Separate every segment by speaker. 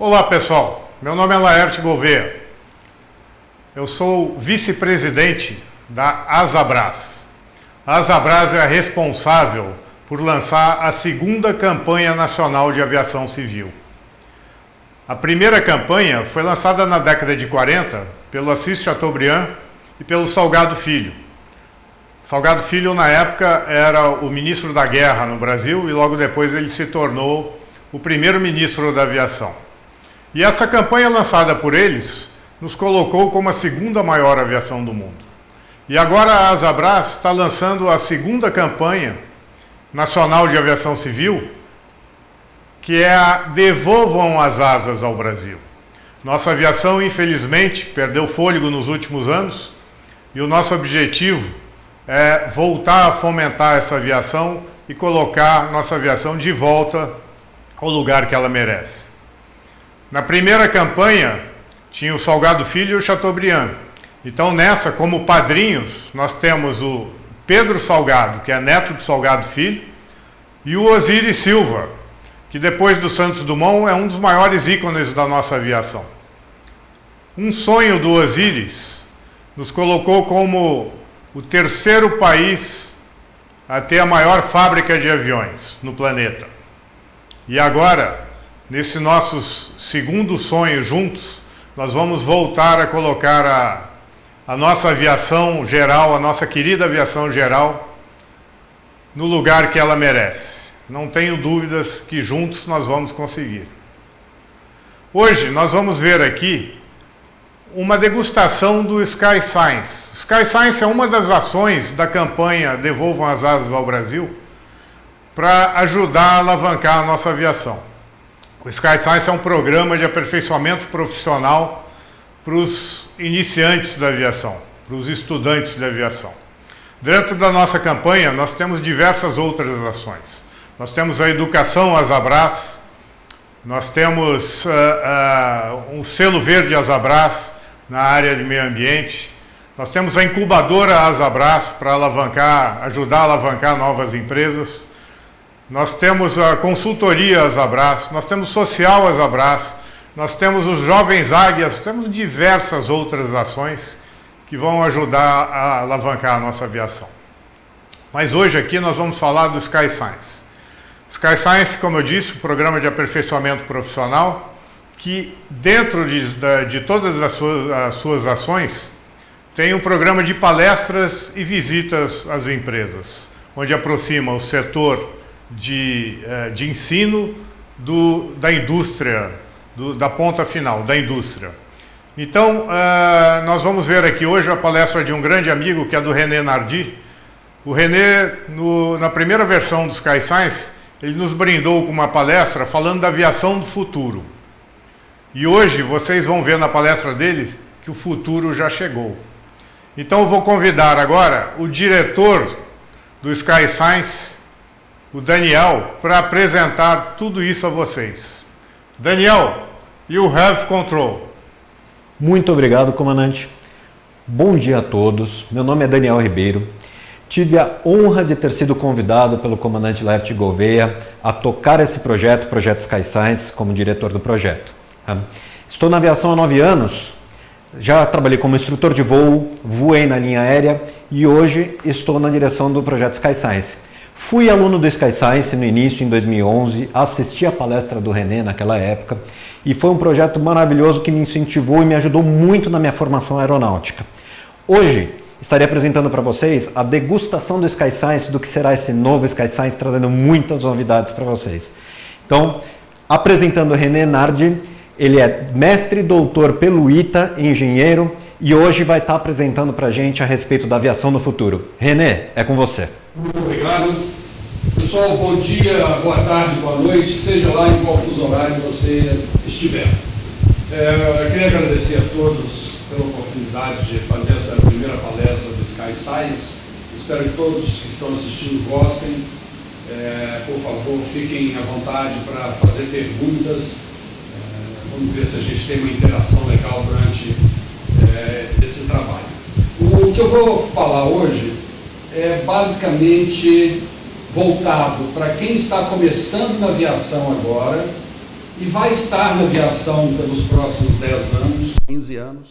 Speaker 1: Olá pessoal, meu nome é Laerte Gouveia, eu sou vice-presidente da Asabras. A Asabras é a responsável por lançar a segunda campanha nacional de aviação civil. A primeira campanha foi lançada na década de 40 pelo Assis Chateaubriand e pelo Salgado Filho. Salgado Filho, na época, era o ministro da Guerra no Brasil e logo depois ele se tornou o primeiro ministro da aviação. E essa campanha lançada por eles nos colocou como a segunda maior aviação do mundo. E agora a Asabras está lançando a segunda campanha nacional de aviação civil, que é a Devolvam as Asas ao Brasil. Nossa aviação, infelizmente, perdeu fôlego nos últimos anos e o nosso objetivo é voltar a fomentar essa aviação e colocar nossa aviação de volta ao lugar que ela merece. Na primeira campanha, tinha o Salgado Filho e o Chateaubriand. Então, nessa, como padrinhos, nós temos o Pedro Salgado, que é neto de Salgado Filho, e o Osiris Silva, que depois do Santos Dumont é um dos maiores ícones da nossa aviação. Um sonho do Osiris nos colocou como o terceiro país a ter a maior fábrica de aviões no planeta. E agora, nesse nosso segundo sonho juntos, nós vamos voltar a colocar a nossa aviação geral, a nossa querida aviação geral, no lugar que ela merece. Não tenho dúvidas que juntos nós vamos conseguir. Hoje nós vamos ver aqui uma degustação do Sky Science. Sky Science é uma das ações da campanha Devolvam as Asas ao Brasil para ajudar a alavancar a nossa aviação. O Sky Science é um programa de aperfeiçoamento profissional para os iniciantes da aviação, para os estudantes da aviação. Dentro da nossa campanha, nós temos diversas outras ações. Nós temos a Educação Asabras, nós temos um selo verde Asabras na área de meio ambiente, nós temos a incubadora Asabras para ajudar a alavancar novas empresas, nós temos a consultoria Asabras, nós temos social Asabras, nós temos os jovens águias, temos diversas outras ações que vão ajudar a alavancar a nossa aviação. Mas hoje aqui nós vamos falar do Sky Science. Sky Science, como eu disse, um programa de aperfeiçoamento profissional que dentro de todas as suas ações tem um programa de palestras e visitas às empresas, onde aproxima o setor de ensino da indústria, da ponta final, da indústria. Então, nós vamos ver aqui hoje a palestra de um grande amigo, que é do René Nardi. O René, na primeira versão do Sky Science, ele nos brindou com uma palestra falando da aviação do futuro. E hoje vocês vão ver na palestra dele que o futuro já chegou. Então eu vou convidar agora o diretor do Sky Science, o Daniel, para apresentar tudo isso a vocês. Daniel, you have control.
Speaker 2: Muito obrigado, comandante. Bom dia a todos. Meu nome é Daniel Ribeiro. Tive a honra de ter sido convidado pelo comandante Laerte Gouveia a tocar esse projeto, o Projeto Sky Science, como diretor do projeto. Estou na aviação há 9 anos, já trabalhei como instrutor de voo, voei na linha aérea e hoje estou na direção do Projeto Sky Science. Fui aluno do Sky Science no início, em 2011, assisti a palestra do René naquela época e foi um projeto maravilhoso que me incentivou e me ajudou muito na minha formação aeronáutica. Hoje, estarei apresentando para vocês a degustação do Sky Science, do que será esse novo Sky Science, trazendo muitas novidades para vocês. Então, apresentando o René Nardi, ele é mestre e doutor pelo ITA, engenheiro, e hoje vai estar apresentando para a gente a respeito da aviação no futuro. René, é com você.
Speaker 3: Muito obrigado. Pessoal, bom dia, boa tarde, boa noite, seja lá em qual fuso horário você estiver. Eu queria agradecer a todos pela oportunidade de fazer essa primeira palestra do Sky Science. Espero que todos que estão assistindo gostem. Por favor, fiquem à vontade para fazer perguntas. Vamos ver se a gente tem uma interação legal durante esse trabalho. O que eu vou falar hoje é basicamente voltado para quem está começando na aviação agora e vai estar na aviação pelos próximos 10 anos, 15 anos.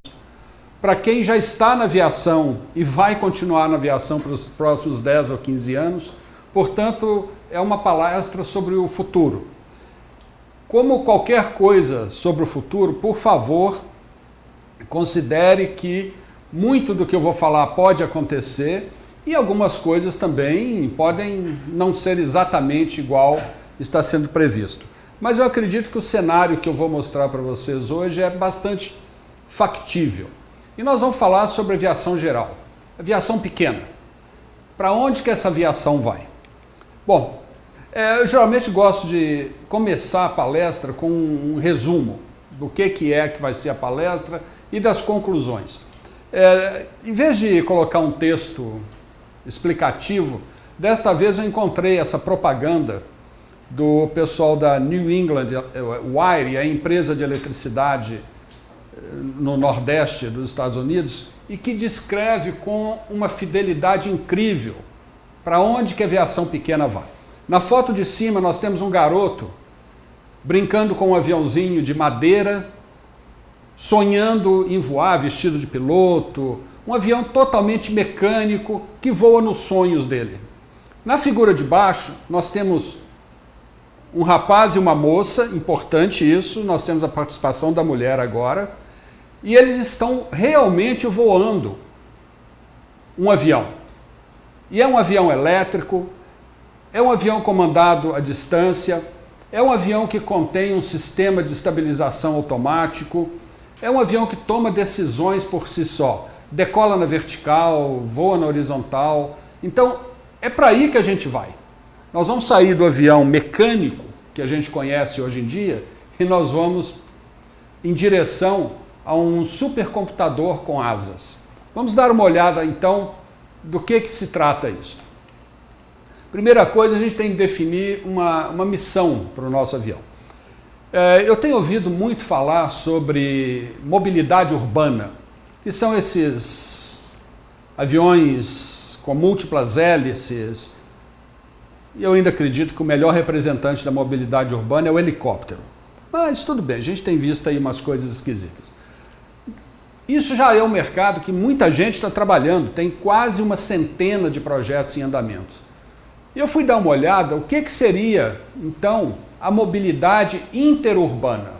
Speaker 3: Para quem já está na aviação e vai continuar na aviação pelos próximos 10 ou 15 anos, portanto, é uma palestra sobre o futuro. Como qualquer coisa sobre o futuro, por favor, considere que muito do que eu vou falar pode acontecer e algumas coisas também podem não ser exatamente igual está sendo previsto. Mas eu acredito que o cenário que eu vou mostrar para vocês hoje é bastante factível. E nós vamos falar sobre aviação geral, aviação pequena. Para onde que essa aviação vai? Bom, eu geralmente gosto de começar a palestra com um resumo do que vai ser a palestra e das conclusões. Em vez de colocar um texto explicativo, desta vez eu encontrei essa propaganda do pessoal da New England Wire, a empresa de eletricidade no Nordeste dos Estados Unidos, e que descreve com uma fidelidade incrível para onde que a aviação pequena vai. Na foto de cima nós temos um garoto brincando com um aviãozinho de madeira, sonhando em voar, vestido de piloto, um avião totalmente mecânico que voa nos sonhos dele. Na figura de baixo nós temos um rapaz e uma moça, importante isso, nós temos a participação da mulher agora, e eles estão realmente voando um avião. E é um avião elétrico, é um avião comandado à distância, é um avião que contém um sistema de estabilização automático, é um avião que toma decisões por si só, decola na vertical, voa na horizontal. Então, é para aí que a gente vai. Nós vamos sair do avião mecânico, que a gente conhece hoje em dia, e nós vamos em direção a um supercomputador com asas. Vamos dar uma olhada, então, do que se trata isto. Primeira coisa, a gente tem que definir uma missão para o nosso avião. Eu tenho ouvido muito falar sobre mobilidade urbana, que são esses aviões com múltiplas hélices. E eu ainda acredito que o melhor representante da mobilidade urbana é o helicóptero. Mas tudo bem, a gente tem visto aí umas coisas esquisitas. Isso já é um mercado que muita gente está trabalhando, tem quase uma centena de projetos em andamento. E eu fui dar uma olhada, o que seria, então, a mobilidade interurbana.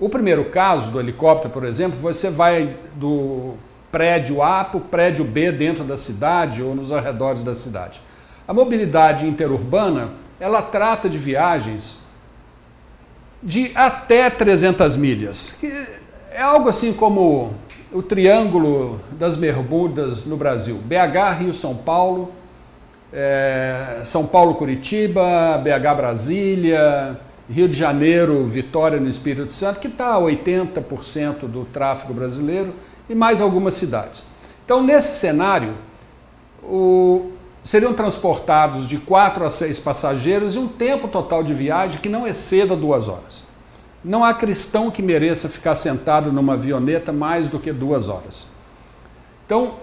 Speaker 3: O primeiro caso do helicóptero, por exemplo, você vai do prédio A para o prédio B dentro da cidade ou nos arredores da cidade. A mobilidade interurbana, ela trata de viagens de até 300 milhas, que é algo assim como o Triângulo das Bermudas no Brasil, BH, Rio, São Paulo, São Paulo, Curitiba, BH, Brasília, Rio de Janeiro, Vitória no Espírito Santo, que está a 80% do tráfego brasileiro, e mais algumas cidades. Então, nesse cenário, seriam transportados de 4 a 6 passageiros e um tempo total de viagem que não exceda 2 horas. Não há cristão que mereça ficar sentado numa avioneta mais do que 2 horas. Então,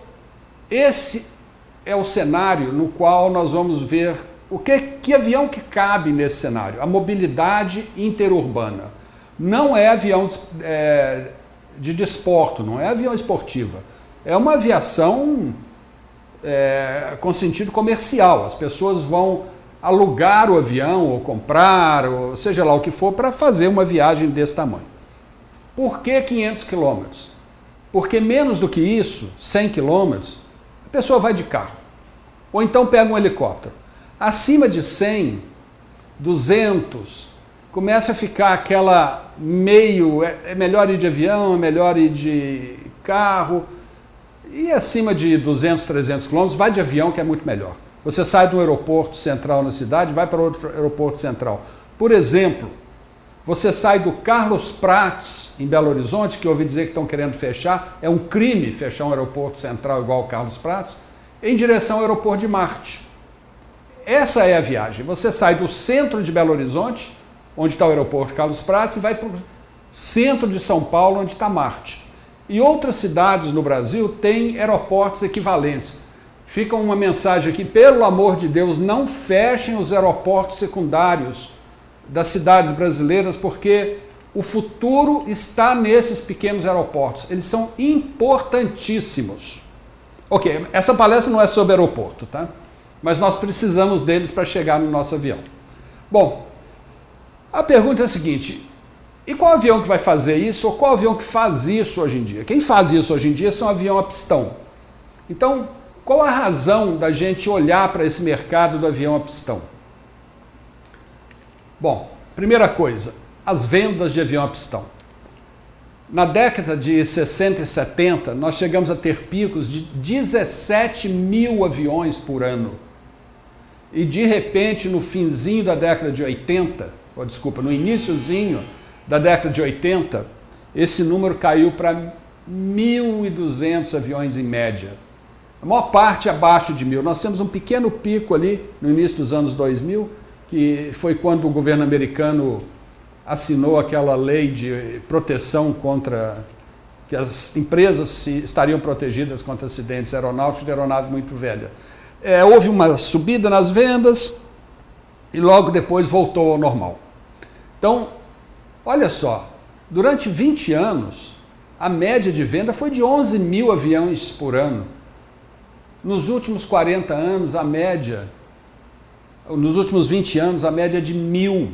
Speaker 3: esse é o cenário no qual nós vamos ver que avião que cabe nesse cenário. A mobilidade interurbana. Não é avião de desporto, não é avião esportiva. É uma aviação com sentido comercial. As pessoas vão alugar o avião ou comprar, ou seja lá o que for, para fazer uma viagem desse tamanho. Por que 500 quilômetros? Porque menos do que isso, 100 quilômetros, a pessoa vai de carro. Ou então pega um helicóptero. Acima de 100, 200, começa a ficar aquela meio, é melhor ir de avião, é melhor ir de carro. E acima de 200, 300 quilômetros, vai de avião, que é muito melhor. Você sai do aeroporto central na cidade, vai para outro aeroporto central. Por exemplo, você sai do Carlos Prates, em Belo Horizonte, que eu ouvi dizer que estão querendo fechar, é um crime fechar um aeroporto central igual ao Carlos Prates, em direção ao aeroporto de Marte. Essa é a viagem. Você sai do centro de Belo Horizonte, onde está o aeroporto Carlos Prates, e vai para o centro de São Paulo, onde está Marte. E outras cidades no Brasil têm aeroportos equivalentes. Fica uma mensagem aqui, pelo amor de Deus, não fechem os aeroportos secundários das cidades brasileiras, porque o futuro está nesses pequenos aeroportos. Eles são importantíssimos. Ok, essa palestra não é sobre aeroporto, tá? Mas nós precisamos deles para chegar no nosso avião. Bom, a pergunta é a seguinte: e qual avião que vai fazer isso, ou qual avião que faz isso hoje em dia? Quem faz isso hoje em dia são avião a pistão. Então, qual a razão da gente olhar para esse mercado do avião a pistão? Bom, primeira coisa, as vendas de avião a pistão. Na década de 60 e 70, nós chegamos a ter picos de 17 mil aviões por ano. E de repente, no finzinho da década de 80, no iniciozinho da década de 80, esse número caiu para 1.200 aviões em média. A maior parte abaixo de 1.000. Nós temos um pequeno pico ali no início dos anos 2000, que foi quando o governo americano assinou aquela lei de proteção contra que as empresas estariam protegidas contra acidentes aeronáuticos de aeronave muito velha. Houve uma subida nas vendas e logo depois voltou ao normal. Então, olha só, durante 20 anos, a média de venda foi de 11 mil aviões por ano. Nos últimos 40 anos, nos últimos 20 anos, a média é de 1.000.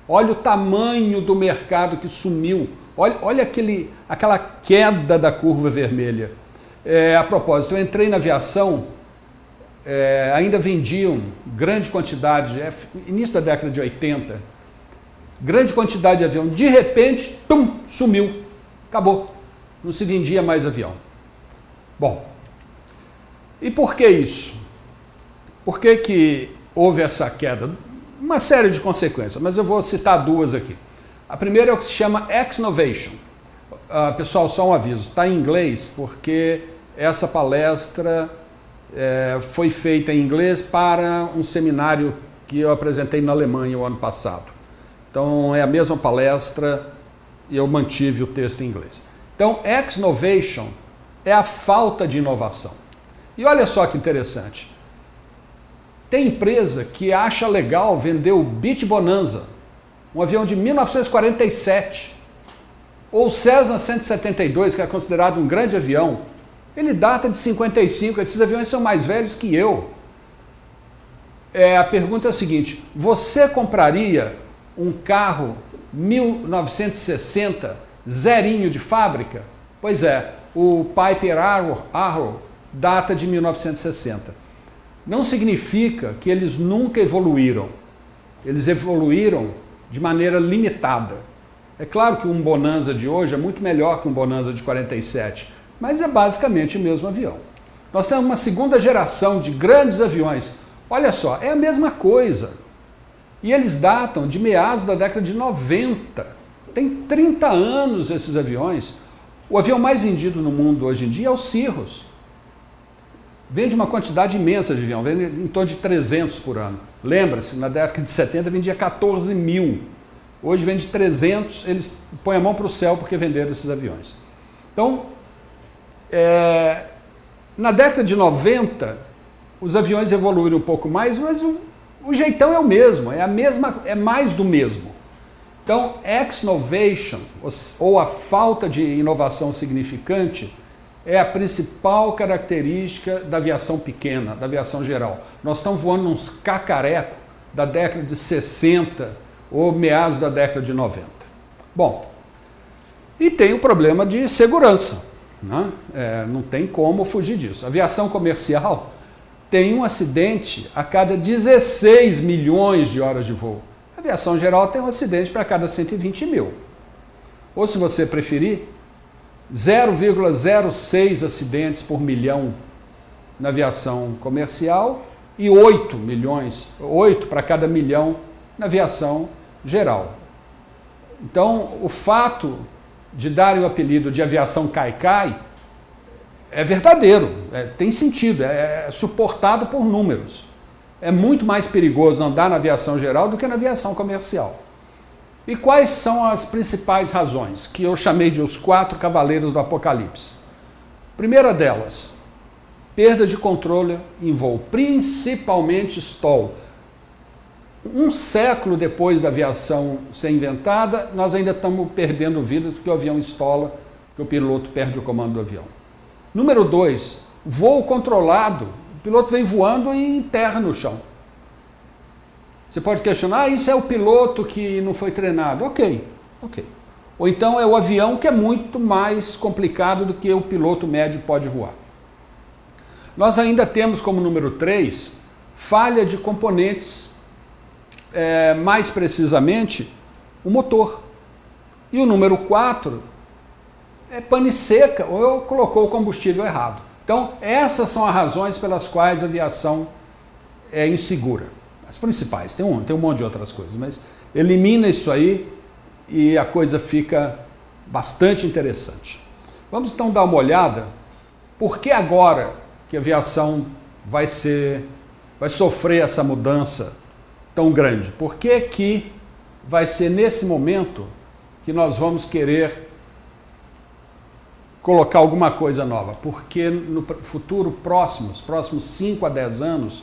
Speaker 3: Olha o tamanho do mercado que sumiu. Olha aquela queda da curva vermelha. A propósito, eu entrei na aviação, ainda vendiam grande quantidade, início da década de 80, grande quantidade de avião. De repente, sumiu. Acabou. Não se vendia mais avião. Bom, e por que isso? Por que houve essa queda? Uma série de consequências, mas eu vou citar duas aqui. A primeira é o que se chama Ex-Novation. Pessoal, só um aviso, está em inglês porque essa palestra foi feita em inglês para um seminário que eu apresentei na Alemanha o ano passado. Então é a mesma palestra e eu mantive o texto em inglês. Então, Ex-Novation é a falta de inovação. E olha só que interessante. Tem empresa que acha legal vender o Beech Bonanza, um avião de 1947, ou o Cessna 172, que é considerado um grande avião. Ele data de 55, esses aviões são mais velhos que eu. A pergunta é a seguinte: você compraria um carro 1960, zerinho de fábrica? Pois é, o Piper Arrow data de 1960. Não significa que eles nunca evoluíram. Eles evoluíram de maneira limitada. É claro que um Bonanza de hoje é muito melhor que um Bonanza de 47, mas é basicamente o mesmo avião. Nós temos uma segunda geração de grandes aviões. Olha só, é a mesma coisa. E eles datam de meados da década de 90. Tem 30 anos esses aviões. O avião mais vendido no mundo hoje em dia é o Cirrus. Vende uma quantidade imensa de avião, vende em torno de 300 por ano. Lembra-se, na década de 70 vendia 14 mil. Hoje vende 300, eles põem a mão para o céu porque venderam esses aviões. Então, na década de 90, os aviões evoluíram um pouco mais, mas o jeitão é o mesmo, é mais do mesmo. Então, Ex-Novation, ou a falta de inovação significante, é a principal característica da aviação pequena, da aviação geral. Nós estamos voando uns cacareco da década de 60 ou meados da década de 90. Bom, e tem o problema de segurança, né? Não tem como fugir disso. A aviação comercial tem um acidente a cada 16 milhões de horas de voo. A aviação geral tem um acidente para cada 120 mil. Ou, se você preferir, 0,06 acidentes por milhão na aviação comercial e 8 para cada milhão na aviação geral. Então, o fato de darem o apelido de aviação cai-cai é verdadeiro, tem sentido, é suportado por números. É muito mais perigoso andar na aviação geral do que na aviação comercial. E quais são as principais razões, que eu chamei de os 4 cavaleiros do Apocalipse? Primeira delas, perda de controle em voo, principalmente stall. um século depois da aviação ser inventada, nós ainda estamos perdendo vidas porque o avião estola, que o piloto perde o comando do avião. Número 2, voo controlado. O piloto vem voando e enterra no chão. Você pode questionar, isso é o piloto que não foi treinado. Ok. Ou então é o avião que é muito mais complicado do que o piloto médio pode voar. Nós ainda temos como número 3, falha de componentes, mais precisamente, o motor. E o número 4 é pane seca ou colocou o combustível errado. Então, essas são as razões pelas quais a aviação é insegura. As principais, tem um monte de outras coisas, mas elimina isso aí e a coisa fica bastante interessante. Vamos então dar uma olhada, por que agora que a aviação vai sofrer essa mudança tão grande? Por que vai ser nesse momento que nós vamos querer colocar alguma coisa nova? Porque no futuro próximo, os próximos 5 a 10 anos,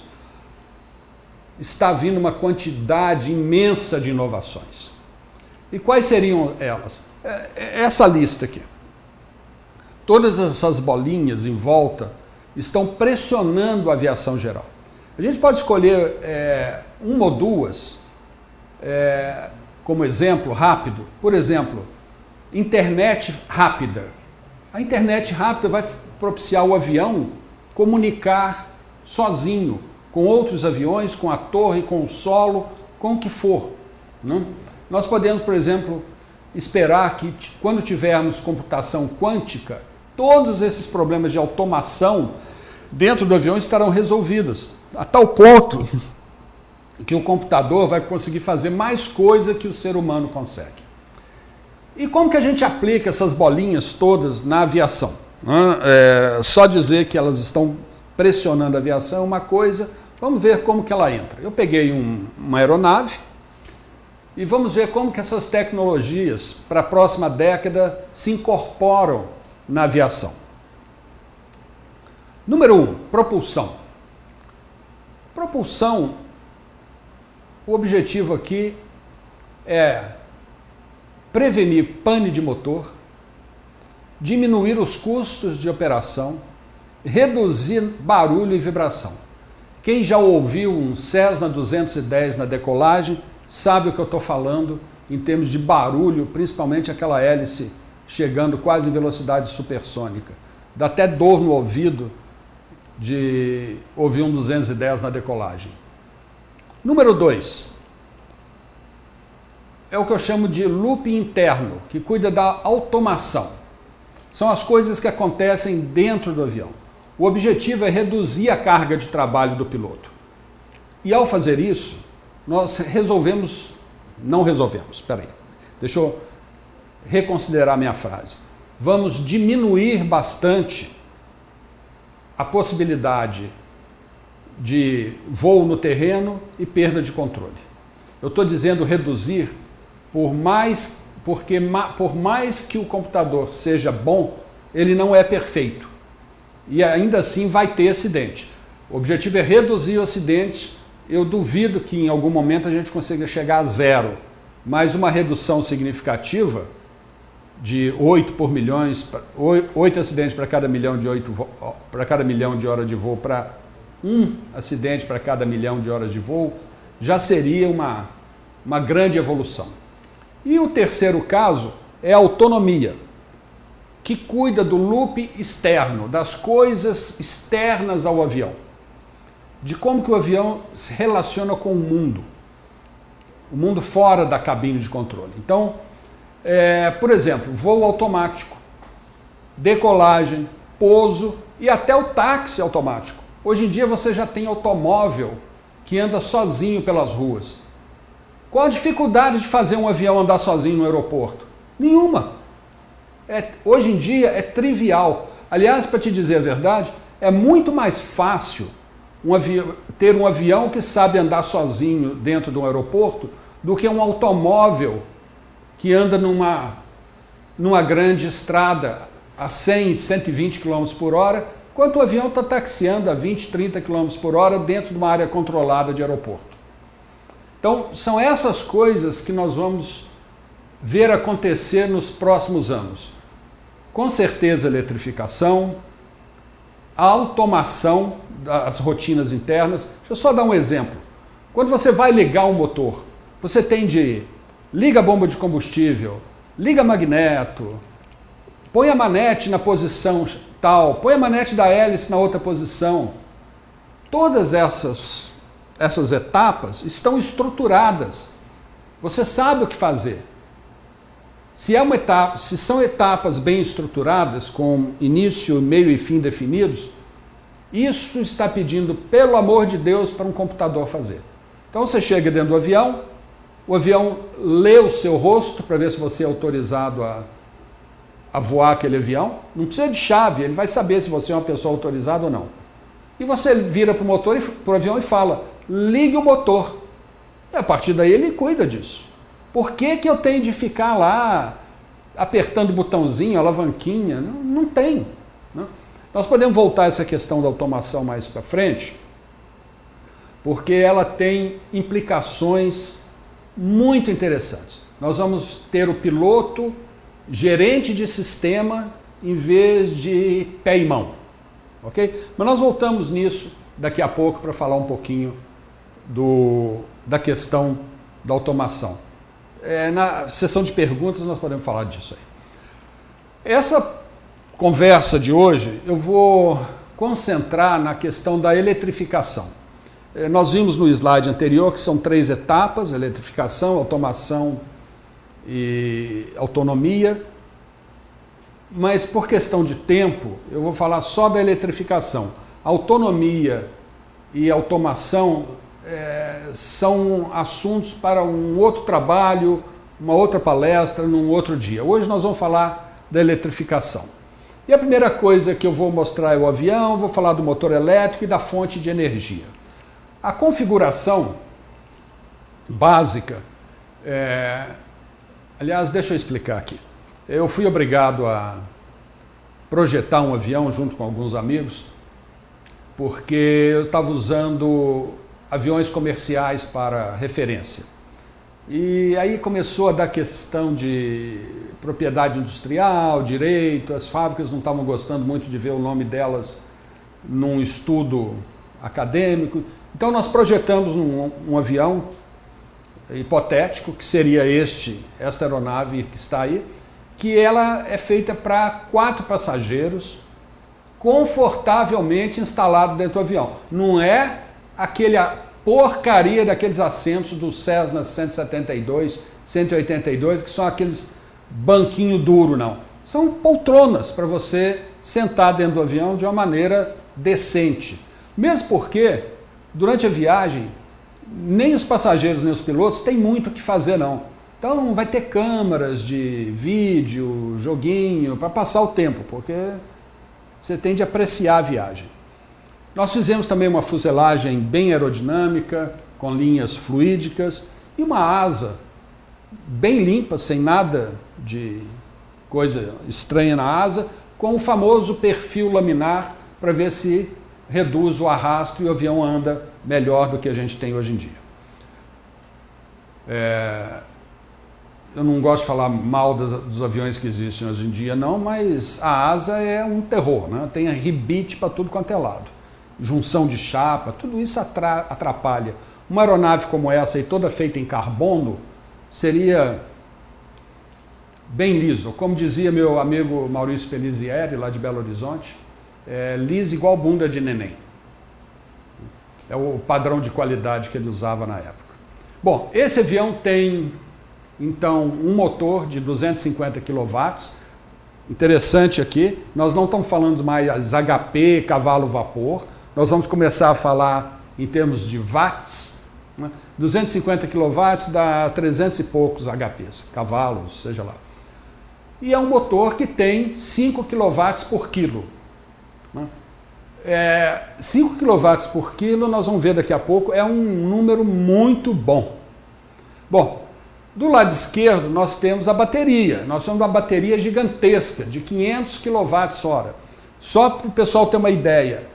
Speaker 3: está vindo uma quantidade imensa de inovações. E quais seriam elas? Essa lista aqui. Todas essas bolinhas em volta estão pressionando a aviação geral. A gente pode escolher uma ou duas como exemplo rápido. Por exemplo, internet rápida. A internet rápida vai propiciar o avião comunicar sozinho com outros aviões, com a torre, com o solo, com o que for. Não? Nós podemos, por exemplo, esperar que quando tivermos computação quântica, todos esses problemas de automação dentro do avião estarão resolvidos, a tal ponto que o computador vai conseguir fazer mais coisa que o ser humano consegue. E como que a gente aplica essas bolinhas todas na aviação? Só dizer que elas estão pressionando a aviação é uma coisa, vamos ver como que ela entra. Eu peguei uma aeronave e vamos ver como que essas tecnologias para a próxima década se incorporam na aviação. Número 1, propulsão. Propulsão, o objetivo aqui é prevenir pane de motor, diminuir os custos de operação, reduzir barulho e vibração. Quem já ouviu um Cessna 210 na decolagem sabe o que eu estou falando em termos de barulho, principalmente aquela hélice chegando quase em velocidade supersônica. Dá até dor no ouvido de ouvir um 210 na decolagem. Número 2, é o que eu chamo de loop interno, que cuida da automação. São as coisas que acontecem dentro do avião. O objetivo é reduzir a carga de trabalho do piloto. E ao fazer isso, nós deixa eu reconsiderar minha frase. Vamos diminuir bastante a possibilidade de voo no terreno e perda de controle. Eu estou dizendo reduzir porque por mais que o computador seja bom, ele não é perfeito. E ainda assim vai ter acidente. O objetivo é reduzir o acidente. Eu duvido que em algum momento a gente consiga chegar a 0, mas uma redução significativa de 8 acidentes para cada milhão de horas de voo, para 1 acidente para cada milhão de horas de voo, já seria uma grande evolução. E o terceiro caso é a autonomia, que cuida do loop externo, das coisas externas ao avião, de como que o avião se relaciona com o mundo fora da cabine de controle. Então, por exemplo, voo automático, decolagem, pouso e até o táxi automático. Hoje em dia você já tem automóvel que anda sozinho pelas ruas. Qual a dificuldade de fazer um avião andar sozinho no aeroporto? Nenhuma. Hoje em dia é trivial. Aliás, para te dizer a verdade, é muito mais fácil ter um avião que sabe andar sozinho dentro de um aeroporto do que um automóvel que anda numa grande estrada a 100, 120 km por hora, enquanto o avião está taxiando a 20, 30 km por hora dentro de uma área controlada de aeroporto. Então, são essas coisas que nós vamos ver acontecer nos próximos anos. Com certeza, a eletrificação, a automação das rotinas internas. Deixa eu só dar um exemplo. Quando você vai ligar um motor, você tem de liga a bomba de combustível, liga magneto, põe a manete na posição tal, põe a manete da hélice na outra posição. Todas essas etapas estão estruturadas. Você sabe o que fazer. Se são etapas bem estruturadas, com início, meio e fim definidos, isso está pedindo, pelo amor de Deus, para um computador fazer. Então você chega dentro do avião, o avião lê o seu rosto para ver se você é autorizado a voar aquele avião. Não precisa de chave, ele vai saber se você é uma pessoa autorizada ou não. E você vira para o avião e fala, ligue o motor. E a partir daí ele cuida disso. Por que eu tenho de ficar lá apertando o botãozinho, a alavanquinha? Não tem. Né? Nós podemos voltar a essa questão da automação mais para frente, porque ela tem implicações muito interessantes. Nós vamos ter o piloto gerente de sistema em vez de pé e mão. Ok? Mas nós voltamos nisso daqui a pouco para falar um pouquinho da questão da automação. Na sessão de perguntas nós podemos falar disso aí. Essa conversa de hoje eu vou concentrar na questão da eletrificação. Nós vimos no slide anterior que são 3 etapas: eletrificação, automação e autonomia. Mas por questão de tempo, eu vou falar só da eletrificação. Autonomia e automação são assuntos para um outro trabalho, uma outra palestra, num outro dia. Hoje nós vamos falar da eletrificação. E a primeira coisa que eu vou mostrar é o avião, vou falar do motor elétrico e da fonte de energia. A configuração básica, aliás, deixa eu explicar aqui. Eu fui obrigado a projetar um avião junto com alguns amigos, porque eu estava usando aviões comerciais para referência. E aí começou a dar questão de propriedade industrial, direito, as fábricas não estavam gostando muito de ver o nome delas num estudo acadêmico. Então nós projetamos um avião hipotético, que seria esta aeronave que está aí, que ela é feita para 4 passageiros confortavelmente instalados dentro do avião. Não é a porcaria daqueles assentos do Cessna 172, 182, que são aqueles banquinho duro, não. São poltronas para você sentar dentro do avião de uma maneira decente. Mesmo porque, durante a viagem, nem os passageiros nem os pilotos têm muito o que fazer, não. Então vai ter câmeras de vídeo, joguinho, para passar o tempo, porque você tem de apreciar a viagem. Nós fizemos também uma fuselagem bem aerodinâmica, com linhas fluídicas, e uma asa bem limpa, sem nada de coisa estranha na asa, com o famoso perfil laminar, para ver se reduz o arrasto e o avião anda melhor do que a gente tem hoje em dia. Eu não gosto de falar mal dos aviões que existem hoje em dia, não, mas a asa é um terror, né? Tem ribite para tudo quanto é lado. Junção de chapa, tudo isso atrapalha. Uma aeronave como essa, aí, toda feita em carbono, seria bem liso. Como dizia meu amigo Maurício Pelisieri, lá de Belo Horizonte, liso igual bunda de neném. É o padrão de qualidade que ele usava na época. Bom, esse avião tem, então, um motor de 250 kW. Interessante aqui, nós não estamos falando mais HP, cavalo vapor, nós vamos começar a falar em termos de watts, né? 250 kW dá 300 e poucos HPs, cavalos, seja lá. E é um motor que tem 5 kW por quilo. 5 kW por quilo, nós vamos ver daqui a pouco, é um número muito bom. Bom, do lado esquerdo nós temos a bateria, nós temos uma bateria gigantesca de 500 kWh. Só para o pessoal ter uma ideia,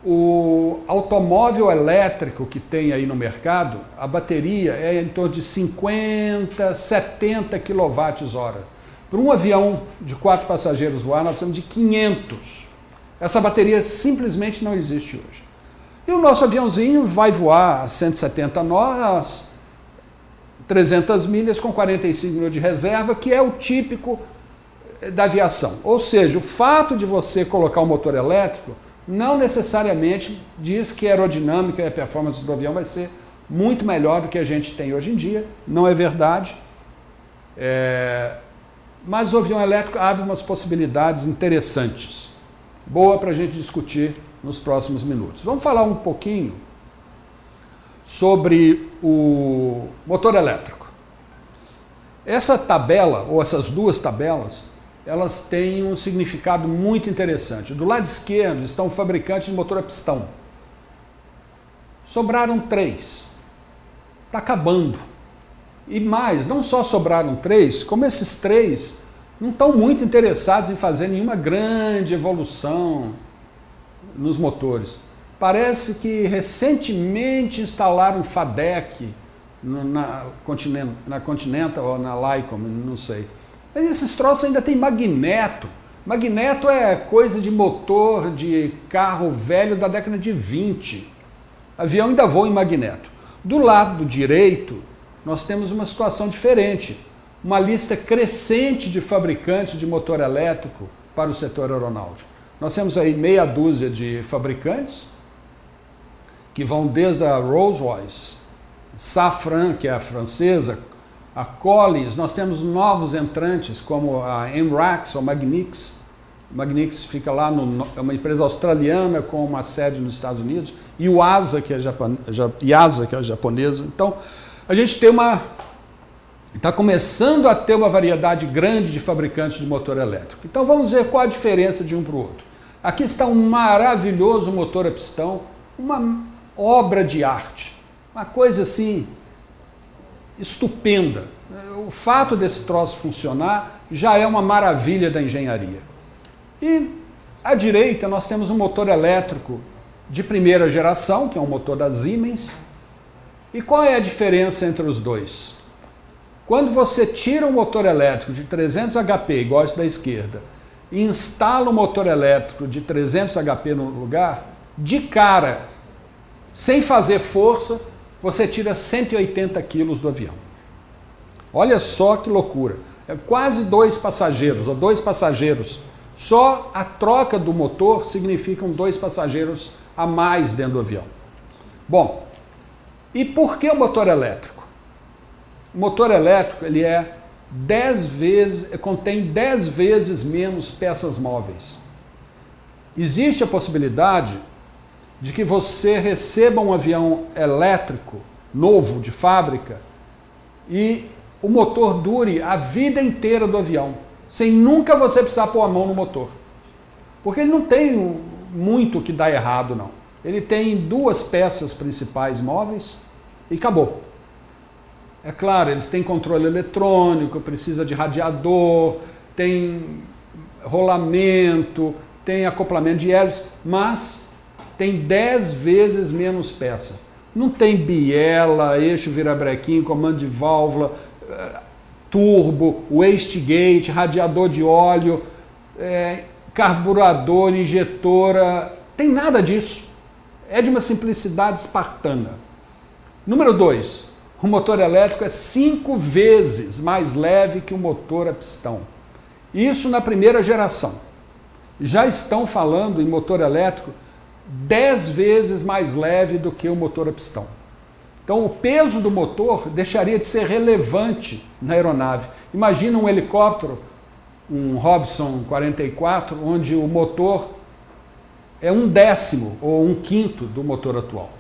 Speaker 3: O automóvel elétrico que tem aí no mercado, a bateria é em torno de 50, 70 kWh. Para um avião de 4 passageiros voar, nós precisamos de 500. Essa bateria simplesmente não existe hoje. E o nosso aviãozinho vai voar a 170 nós, 300 milhas com 45 minutos de reserva, que é o típico da aviação. Ou seja, o fato de você colocar um motor elétrico não necessariamente diz que a aerodinâmica e a performance do avião vai ser muito melhor do que a gente tem hoje em dia. Não é verdade. Mas o avião elétrico abre umas possibilidades interessantes. Boa para a gente discutir nos próximos minutos. Vamos falar um pouquinho sobre o motor elétrico. Essa tabela, ou essas duas tabelas, elas têm um significado muito interessante. Do lado esquerdo estão fabricantes de motor a pistão. Sobraram 3. Está acabando. E mais, não só sobraram 3, como esses 3 não estão muito interessados em fazer nenhuma grande evolução nos motores. Parece que recentemente instalaram um FADEC na Continental ou na Lycom, não sei. Mas esses troços ainda tem magneto. Magneto é coisa de motor de carro velho da década de 20. Avião ainda voa em magneto. Do lado direito, nós temos uma situação diferente. Uma lista crescente de fabricantes de motor elétrico para o setor aeronáutico. Nós temos aí meia dúzia de fabricantes, que vão desde a Rolls-Royce, Safran, que é a francesa, a Collins. Nós temos novos entrantes como a Embrax ou Magnix. Magnix fica lá, é uma empresa australiana com uma sede nos Estados Unidos, e o IASA, que é japonesa. Então, a gente tem está começando a ter uma variedade grande de fabricantes de motor elétrico. Então vamos ver qual a diferença de um para o outro. Aqui está um maravilhoso motor a pistão, uma obra de arte, uma coisa assim estupenda. O fato desse troço funcionar já é uma maravilha da engenharia. E à direita nós temos um motor elétrico de primeira geração, que é um motor da Siemens. E qual é a diferença entre os dois? Quando você tira um motor elétrico de 300 HP, igual esse da esquerda, e instala um motor elétrico de 300 HP no lugar, de cara, sem fazer força, você tira 180 quilos do avião. Olha só que loucura. É quase 2 passageiros, ou 2 passageiros. Só a troca do motor significam 2 passageiros a mais dentro do avião. Bom, e por que o motor elétrico? O motor elétrico ele contém 10 vezes menos peças móveis. Existe a possibilidade de que você receba um avião elétrico novo de fábrica e o motor dure a vida inteira do avião, sem nunca você precisar pôr a mão no motor. Porque ele não tem muito que dá errado, não. Ele tem 2 peças principais móveis e acabou. É claro, eles têm controle eletrônico, precisa de radiador, tem rolamento, tem acoplamento de hélice, mas tem 10 vezes menos peças. Não tem biela, eixo virabrequim, comando de válvula, turbo, wastegate, radiador de óleo, carburador, injetora, tem nada disso. É de uma simplicidade espartana. Número 2. O motor elétrico é 5 vezes mais leve que o motor a pistão. Isso na primeira geração. Já estão falando em motor elétrico 10 vezes mais leve do que o motor a pistão. Então o peso do motor deixaria de ser relevante na aeronave. Imagina um helicóptero, um Robson 44, onde o motor é 1/10 ou 1/5 do motor atual.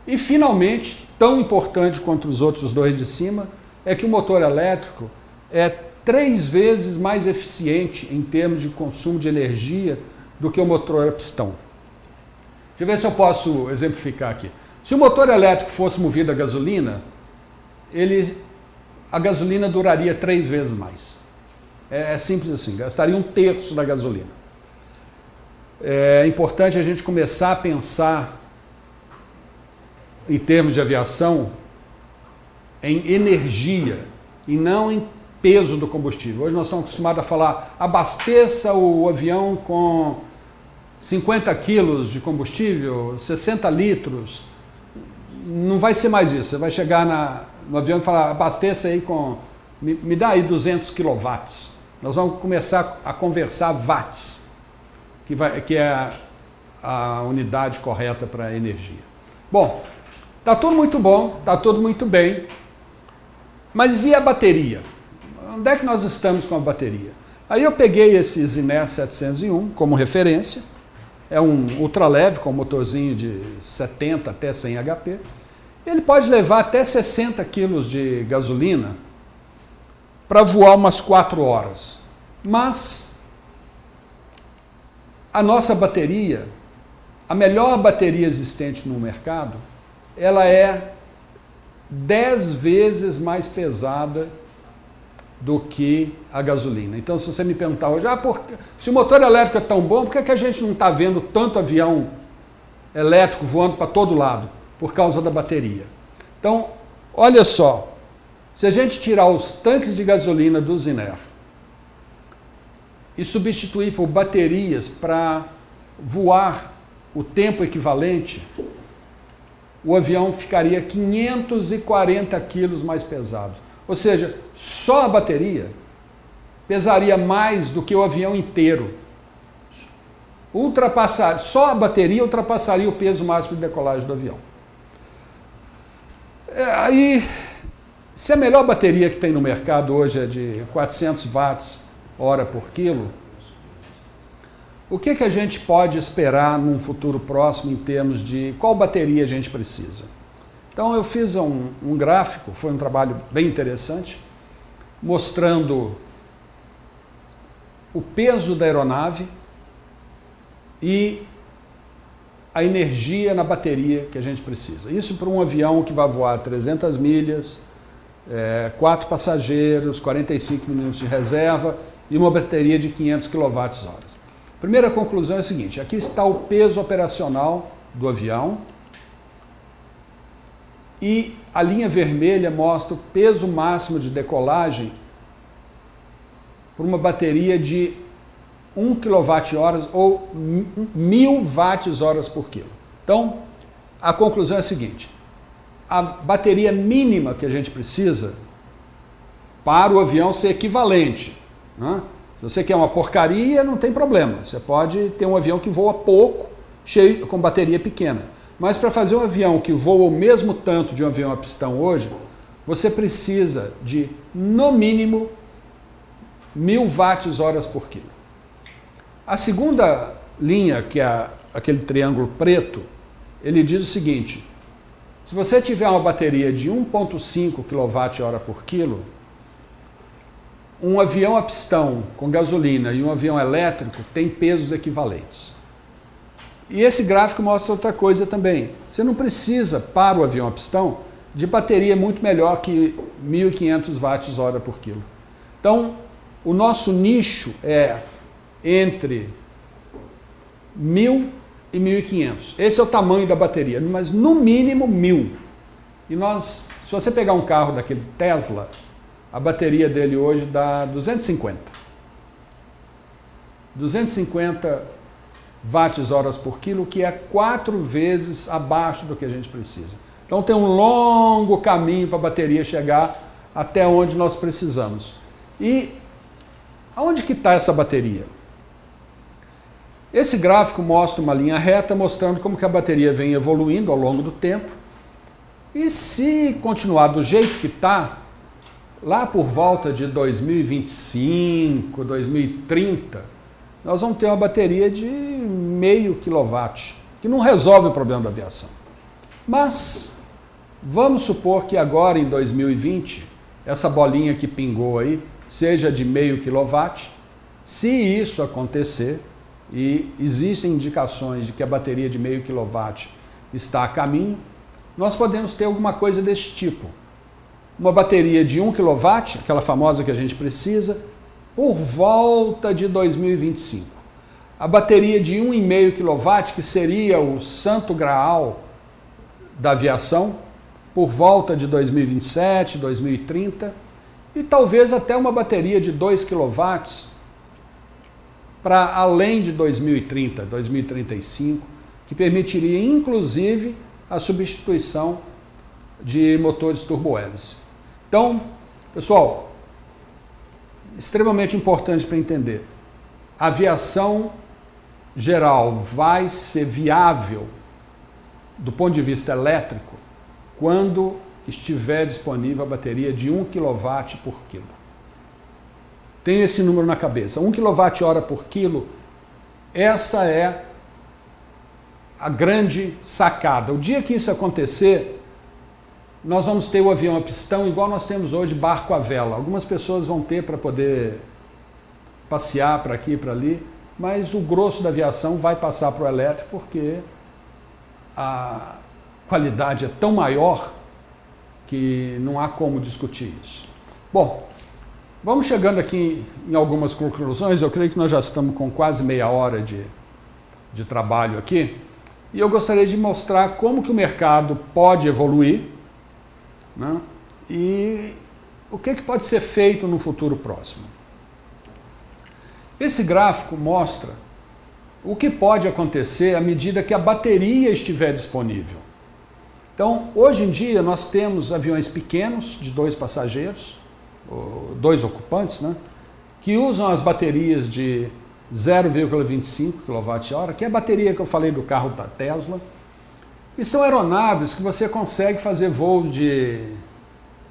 Speaker 3: E finalmente, tão importante quanto os outros 2 de cima, é que o motor elétrico é 3 vezes mais eficiente em termos de consumo de energia do que o motor a pistão. Deixa eu ver se eu posso exemplificar aqui. Se o motor elétrico fosse movido a gasolina, a gasolina duraria 3 vezes mais. É simples assim, gastaria 1/3 da gasolina. é importante a gente começar a pensar, em termos de aviação, em energia e não em peso do combustível. Hoje nós estamos acostumados a falar, abasteça o avião com 50 quilos de combustível, 60 litros. Não vai ser mais isso. Você vai chegar no avião e falar, abasteça aí com... Me dá aí 200 quilowatts. Nós vamos começar a conversar watts, que é a unidade correta para energia. Bom, está tudo muito bom, está tudo muito bem, mas e a bateria? Onde é que nós estamos com a bateria? Aí eu peguei esse Ziner 701 como referência, é um ultraleve com motorzinho de 70 até 100 HP, ele pode levar até 60 kg de gasolina para voar umas 4 horas, mas a nossa bateria, a melhor bateria existente no mercado, ela é 10 vezes mais pesada do que a gasolina. Então, se você me perguntar hoje, se o motor elétrico é tão bom, por que a gente não está vendo tanto avião elétrico voando para todo lado? Por causa da bateria. Então, olha só, se a gente tirar os tanques de gasolina do Ziner e substituir por baterias para voar o tempo equivalente, o avião ficaria 540 quilos mais pesado. Ou seja, só a bateria pesaria mais do que o avião inteiro. Só a bateria ultrapassaria o peso máximo de decolagem do avião. Aí, se a melhor bateria que tem no mercado hoje é de 400 watts hora por quilo, o que a gente pode esperar num futuro próximo em termos de qual bateria a gente precisa? Então eu fiz um gráfico, foi um trabalho bem interessante, mostrando o peso da aeronave e a energia na bateria que a gente precisa. Isso para um avião que vai voar 300 milhas, 4 passageiros, 45 minutos de reserva e uma bateria de 500 kWh. Primeira conclusão é a seguinte, aqui está o peso operacional do avião e a linha vermelha mostra o peso máximo de decolagem por uma bateria de 1 kWh ou 1000 Wh por quilo. Então, a conclusão é a seguinte, a bateria mínima que a gente precisa para o avião ser equivalente, né? Se você quer uma porcaria, não tem problema. Você pode ter um avião que voa pouco, cheio, com bateria pequena. Mas para fazer um avião que voa o mesmo tanto de um avião a pistão hoje, você precisa de, no mínimo, 1000 Wh por quilo. A segunda linha, que é aquele triângulo preto, ele diz o seguinte, se você tiver uma bateria de 1,5 kWh por quilo, um avião a pistão com gasolina e um avião elétrico tem pesos equivalentes. E esse gráfico mostra outra coisa também. Você não precisa, para o avião a pistão, de bateria muito melhor que 1.500 Wh por quilo. Então, o nosso nicho é entre 1.000 e 1.500. Esse é o tamanho da bateria, mas no mínimo 1.000. E se você pegar um carro daquele Tesla, a bateria dele hoje dá 250. 250 Wh por quilo, que é 4 vezes abaixo do que a gente precisa. Então tem um longo caminho para a bateria chegar até onde nós precisamos. E aonde que está essa bateria? Esse gráfico mostra uma linha reta mostrando como que a bateria vem evoluindo ao longo do tempo. E se continuar do jeito que está, lá por volta de 2025, 2030, nós vamos ter uma bateria de 0,5 kW, que não resolve o problema da aviação. Mas vamos supor que agora, em 2020, essa bolinha que pingou aí, seja de 0,5 kW. Se isso acontecer, e existem indicações de que a bateria de 0,5 kW está a caminho, nós podemos ter alguma coisa desse tipo. Uma bateria de 1 kW, aquela famosa que a gente precisa, por volta de 2025. a bateria de 1,5 kW, que seria o santo graal da aviação, por volta de 2027, 2030, e talvez até uma bateria de 2 kW para além de 2030, 2035, que permitiria inclusive a substituição de motores turbohélice. Então, pessoal, extremamente importante para entender, a aviação geral vai ser viável do ponto de vista elétrico quando estiver disponível a bateria de 1 kW por quilo. Tenha esse número na cabeça, 1 kWh por quilo, essa é a grande sacada. O dia que isso acontecer, nós vamos ter o avião a pistão igual nós temos hoje, barco à vela. Algumas pessoas vão ter para poder passear para aqui e para ali, mas o grosso da aviação vai passar para o elétrico porque a qualidade é tão maior que não há como discutir isso. Bom, vamos chegando aqui em algumas conclusões. Eu creio que nós já estamos com quase meia hora de trabalho aqui, e eu gostaria de mostrar como que o mercado pode evoluir, né? E o que pode ser feito no futuro próximo. Esse gráfico mostra o que pode acontecer à medida que a bateria estiver disponível. Então, hoje em dia, nós temos aviões pequenos, de 2 passageiros, 2 ocupantes, né, que usam as baterias de 0,25 kWh, que é a bateria que eu falei do carro da Tesla, e são aeronaves que você consegue fazer voo de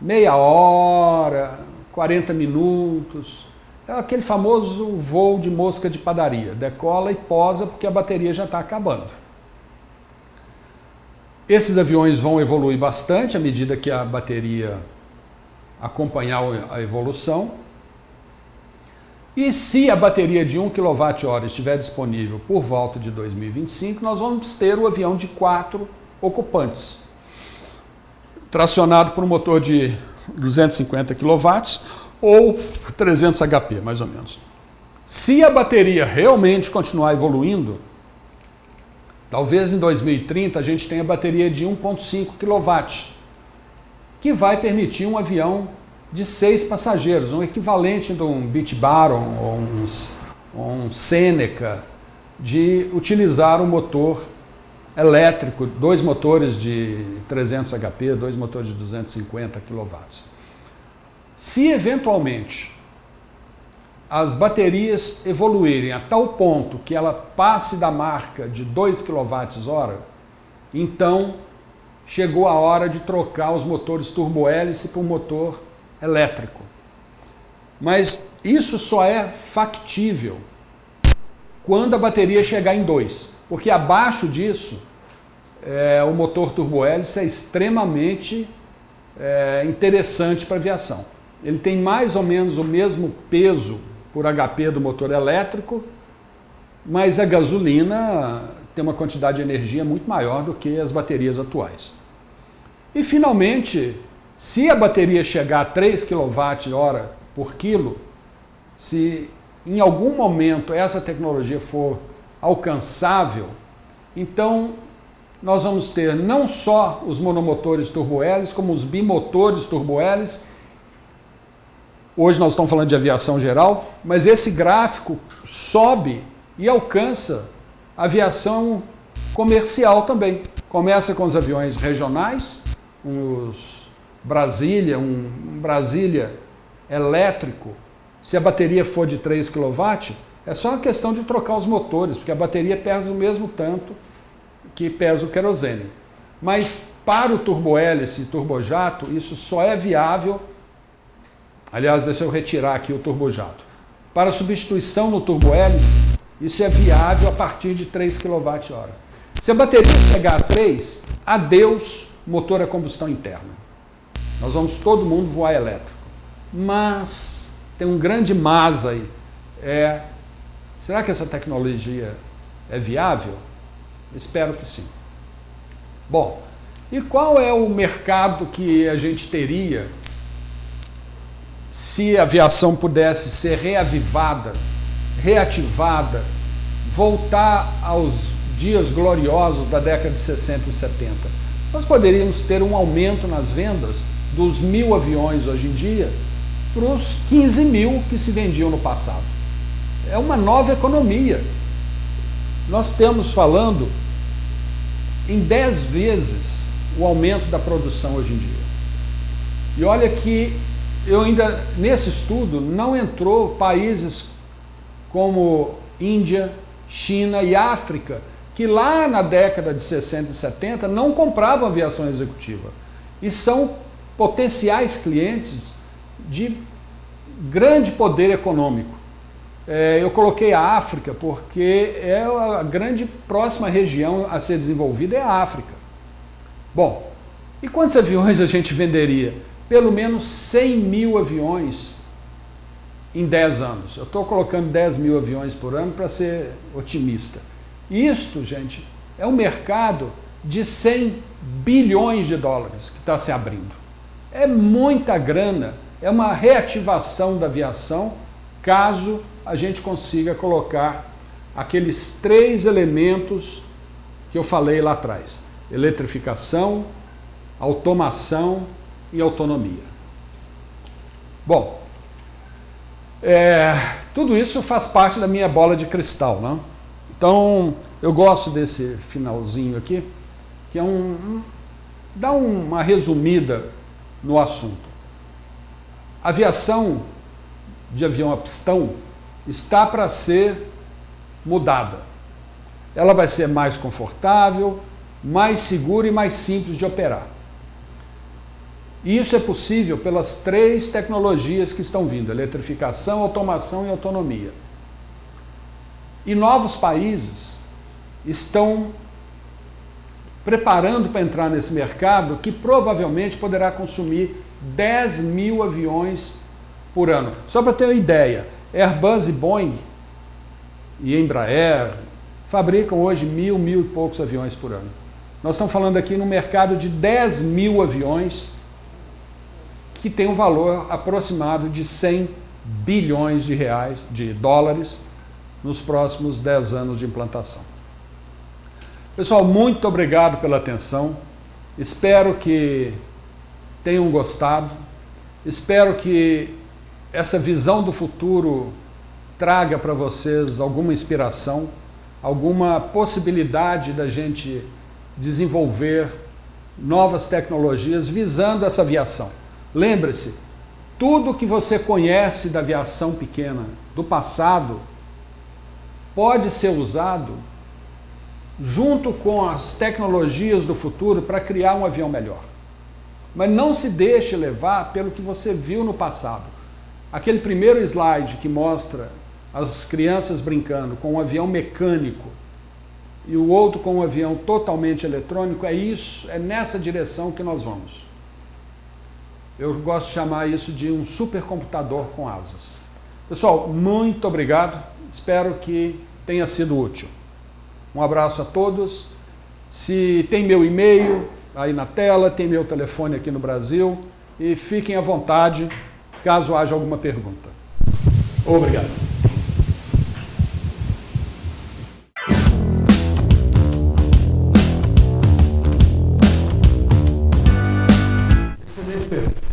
Speaker 3: meia hora, 40 minutos, é aquele famoso voo de mosca de padaria, decola e posa porque a bateria já está acabando. Esses aviões vão evoluir bastante à medida que a bateria acompanhar a evolução. E se a bateria de 1 kWh estiver disponível por volta de 2025, nós vamos ter o avião de 4 ocupantes, tracionado por um motor de 250 kW ou 300 HP, mais ou menos. Se a bateria realmente continuar evoluindo, talvez em 2030 a gente tenha bateria de 1,5 kW, que vai permitir um avião de 6 passageiros, um equivalente de um Beech Baron ou um Seneca, de utilizar um motor elétrico, 2 motores de 300 HP, 2 motores de 250 kW. Se eventualmente as baterias evoluírem a tal ponto que ela passe da marca de 2 kWh, então chegou a hora de trocar os motores turbohélice por motor elétrico. Mas isso só é factível quando a bateria chegar em 2, porque abaixo disso o motor turbohélice é extremamente interessante para a aviação. Ele tem mais ou menos o mesmo peso por HP do motor elétrico, mas a gasolina tem uma quantidade de energia muito maior do que as baterias atuais. E finalmente, se a bateria chegar a 3 kWh por quilo, se em algum momento essa tecnologia for alcançável, então nós vamos ter não só os monomotores turbohélices, como os bimotores turbohélices. Hoje nós estamos falando de aviação geral, mas esse gráfico sobe e alcança a aviação comercial também. Começa com os aviões regionais, um Brasília elétrico. Se a bateria for de 3 kW, é só uma questão de trocar os motores, porque a bateria pesa o mesmo tanto que pesa o querosene. Mas para o turbohélice e turbojato, isso só é viável. Aliás, deixa eu retirar aqui o turbojato. Para substituição no turbohélice, isso é viável a partir de 3 kWh. Se a bateria chegar a 3, adeus motor a combustão interna. Nós vamos todo mundo voar elétrico. Mas tem um grande mas aí. Será que essa tecnologia é viável? Espero que sim. Bom, e qual é o mercado que a gente teria se a aviação pudesse ser reativada, voltar aos dias gloriosos da década de 60 e 70. Nós poderíamos ter um aumento nas vendas dos 1.000 aviões hoje em dia para os 15.000 que se vendiam no passado. É uma nova economia. Nós estamos falando em 10 vezes o aumento da produção hoje em dia. E olha que eu ainda, nesse estudo, não entrou países como Índia, China e África, que lá na década de 60 e 70 não compravam aviação executiva. E são potenciais clientes de grande poder econômico. Eu coloquei a África porque é a grande próxima região a ser desenvolvida é a África. Bom, e quantos aviões a gente venderia? Pelo menos 100.000 aviões em 10 anos. Eu estou colocando 10.000 aviões por ano para ser otimista. Isto, gente, é um mercado de 100 bilhões de dólares que está se abrindo. É muita grana, é uma reativação da aviação, caso a gente consiga colocar aqueles 3 elementos que eu falei lá atrás: eletrificação, automação e autonomia. Bom, tudo isso faz parte da minha bola de cristal, né? Então, eu gosto desse finalzinho aqui, que é dá uma resumida no assunto. A aviação de avião a pistão está para ser mudada. Ela vai ser mais confortável, mais segura e mais simples de operar. E isso é possível pelas 3 tecnologias que estão vindo: eletrificação, automação e autonomia. E novos países estão preparando para entrar nesse mercado, que provavelmente poderá consumir 10.000 aviões por ano. Só para ter uma ideia, Airbus e Boeing e Embraer fabricam hoje 1.000 e poucos aviões por ano. Nós estamos falando aqui num mercado de 10.000 aviões que tem um valor aproximado de 100 bilhões de dólares nos próximos 10 anos de implantação. Pessoal, muito obrigado pela atenção. Espero que tenham gostado. Espero que essa visão do futuro traga para vocês alguma inspiração, alguma possibilidade da gente desenvolver novas tecnologias visando essa aviação. Lembre-se, tudo que você conhece da aviação pequena do passado pode ser usado junto com as tecnologias do futuro para criar um avião melhor. Mas não se deixe levar pelo que você viu no passado. Aquele primeiro slide que mostra as crianças brincando com um avião mecânico e o outro com um avião totalmente eletrônico, é nessa direção que nós vamos. Eu gosto de chamar isso de um supercomputador com asas. Pessoal, muito obrigado. Espero que tenha sido útil. Um abraço a todos. Se tem meu e-mail aí na tela, tem meu telefone aqui no Brasil, e fiquem à vontade caso haja alguma pergunta. Obrigado. Excelente pergunta.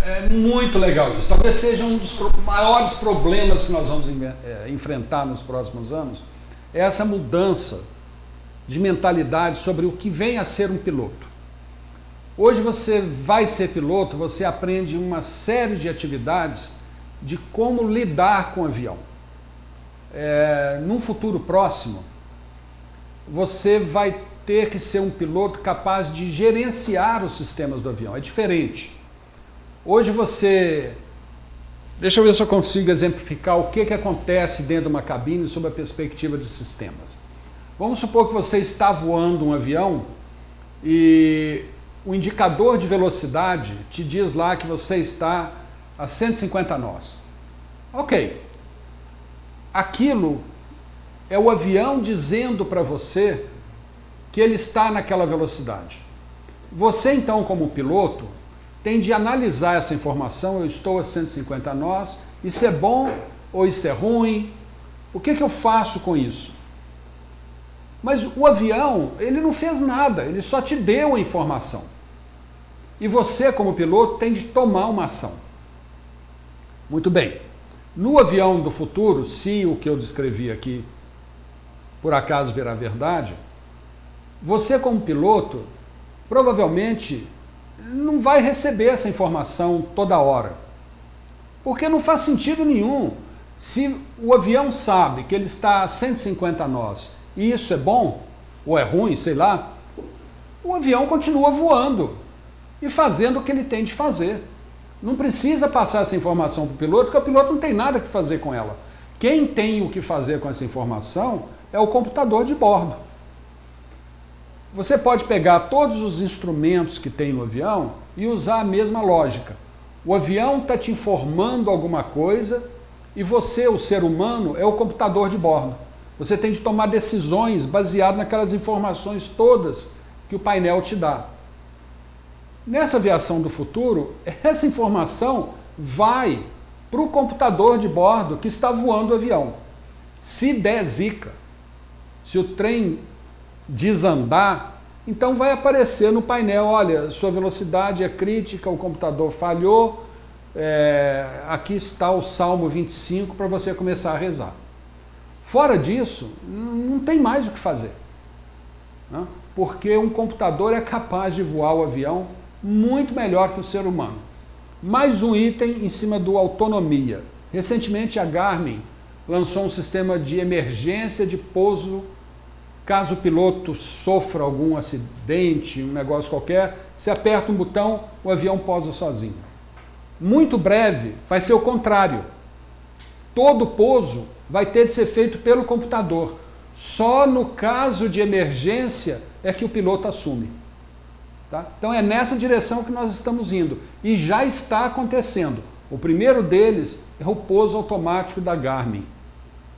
Speaker 3: É muito legal isso. Talvez seja um dos maiores problemas que nós vamos enfrentar nos próximos anos, é essa mudança de mentalidade sobre o que vem a ser um piloto. Hoje você vai ser piloto, você aprende uma série de atividades de como lidar com o avião. Num futuro próximo, você vai ter que ser um piloto capaz de gerenciar os sistemas do avião. É diferente. Hoje você... Deixa eu ver se eu consigo exemplificar o que acontece dentro de uma cabine sob a perspectiva de sistemas. Vamos supor que você está voando um avião e o indicador de velocidade te diz lá que você está a 150 nós. Ok. Aquilo é o avião dizendo para você que ele está naquela velocidade. Você, então, como piloto, tem de analisar essa informação: eu estou a 150 nós, isso é bom ou isso é ruim, O que eu faço com isso? Mas o avião, ele não fez nada, ele só te deu a informação. E você, como piloto, tem de tomar uma ação. Muito bem. No avião do futuro, se o que eu descrevi aqui por acaso virar verdade, você, como piloto, provavelmente não vai receber essa informação toda hora. Porque não faz sentido nenhum. Se o avião sabe que ele está a 150 nós e isso é bom, ou é ruim, sei lá, o avião continua voando e fazendo o que ele tem de fazer. Não precisa passar essa informação para o piloto, porque o piloto não tem nada que fazer com ela. Quem tem o que fazer com essa informação é o computador de bordo. Você pode pegar todos os instrumentos que tem no avião e usar a mesma lógica. O avião está te informando alguma coisa e você, o ser humano, é o computador de bordo. Você tem de tomar decisões baseadas naquelas informações todas que o painel te dá. Nessa aviação do futuro, essa informação vai para o computador de bordo que está voando o avião. Se der zica, se o trem desandar, então vai aparecer no painel, olha, sua velocidade é crítica, o computador falhou, aqui está o Salmo 25 para você começar a rezar. Fora disso, não tem mais o que fazer, né? Porque um computador é capaz de voar o avião muito melhor que o ser humano. Mais um item em cima do autonomia. Recentemente a Garmin lançou um sistema de emergência de pouso. Caso o piloto sofra algum acidente, um negócio qualquer, você aperta um botão, o avião pousa sozinho. Muito breve vai ser o contrário. Todo pouso vai ter de ser feito pelo computador. Só no caso de emergência é que o piloto assume. Tá? Então é nessa direção que nós estamos indo. E já está acontecendo. O primeiro deles é o pouso automático da Garmin.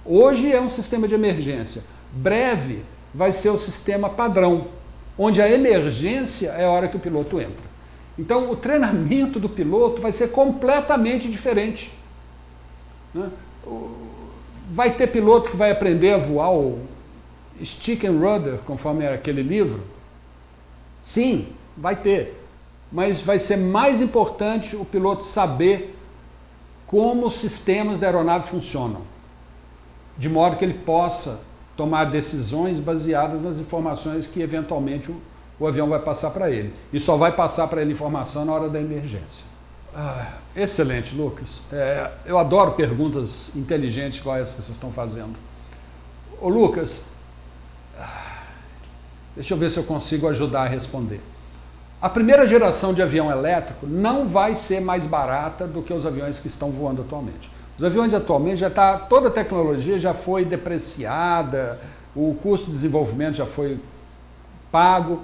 Speaker 3: Hoje é um sistema de emergência. Breve vai ser o sistema padrão, onde a emergência é a hora que o piloto entra. Então o treinamento do piloto vai ser completamente diferente, né? Vai ter piloto que vai aprender a voar o stick and rudder, conforme era aquele livro? Sim, vai ter. Mas vai ser mais importante o piloto saber como os sistemas da aeronave funcionam, de modo que ele possa tomar decisões baseadas nas informações que eventualmente o avião vai passar para ele. E só vai passar para ele informação na hora da emergência. Excelente, Lucas. Eu adoro perguntas inteligentes igual essa que vocês estão fazendo. Ô Lucas, deixa eu ver se eu consigo ajudar a responder. A primeira geração de avião elétrico não vai ser mais barata do que os aviões que estão voando atualmente. Os aviões atualmente já está, toda a tecnologia já foi depreciada, o custo de desenvolvimento já foi pago,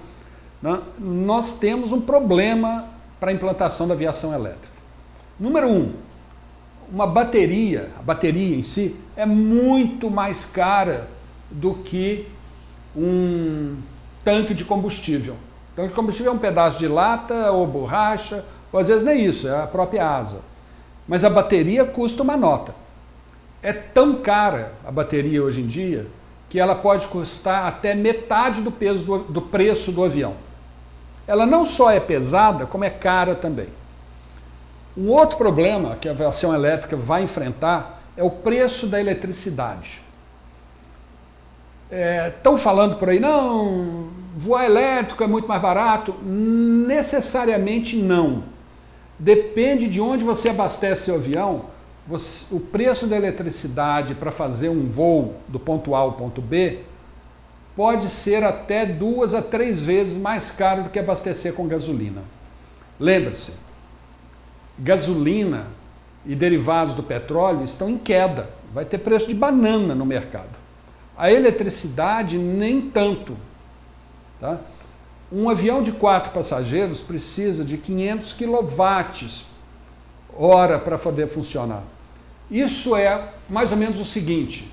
Speaker 3: né? Nós temos um problema para a implantação da aviação elétrica. Número 1, a bateria em si é muito mais cara do que um tanque de combustível. O tanque de combustível é um pedaço de lata ou borracha, ou às vezes nem isso, é a própria asa. Mas a bateria custa uma nota. É tão cara a bateria hoje em dia que ela pode custar até metade do peso do preço do avião. Ela não só é pesada, como é cara também. Um outro problema que a aviação elétrica vai enfrentar é o preço da eletricidade. Estão falando por aí, não, voar elétrico é muito mais barato. Necessariamente não. Depende de onde você abastece seu avião, o preço da eletricidade para fazer um voo do ponto A ao ponto B pode ser até 2 a 3 vezes mais caro do que abastecer com gasolina. Lembre-se, gasolina e derivados do petróleo estão em queda, vai ter preço de banana no mercado. A eletricidade nem tanto. Tá? Um avião de 4 passageiros precisa de 500 kWh para poder funcionar. Isso é mais ou menos o seguinte,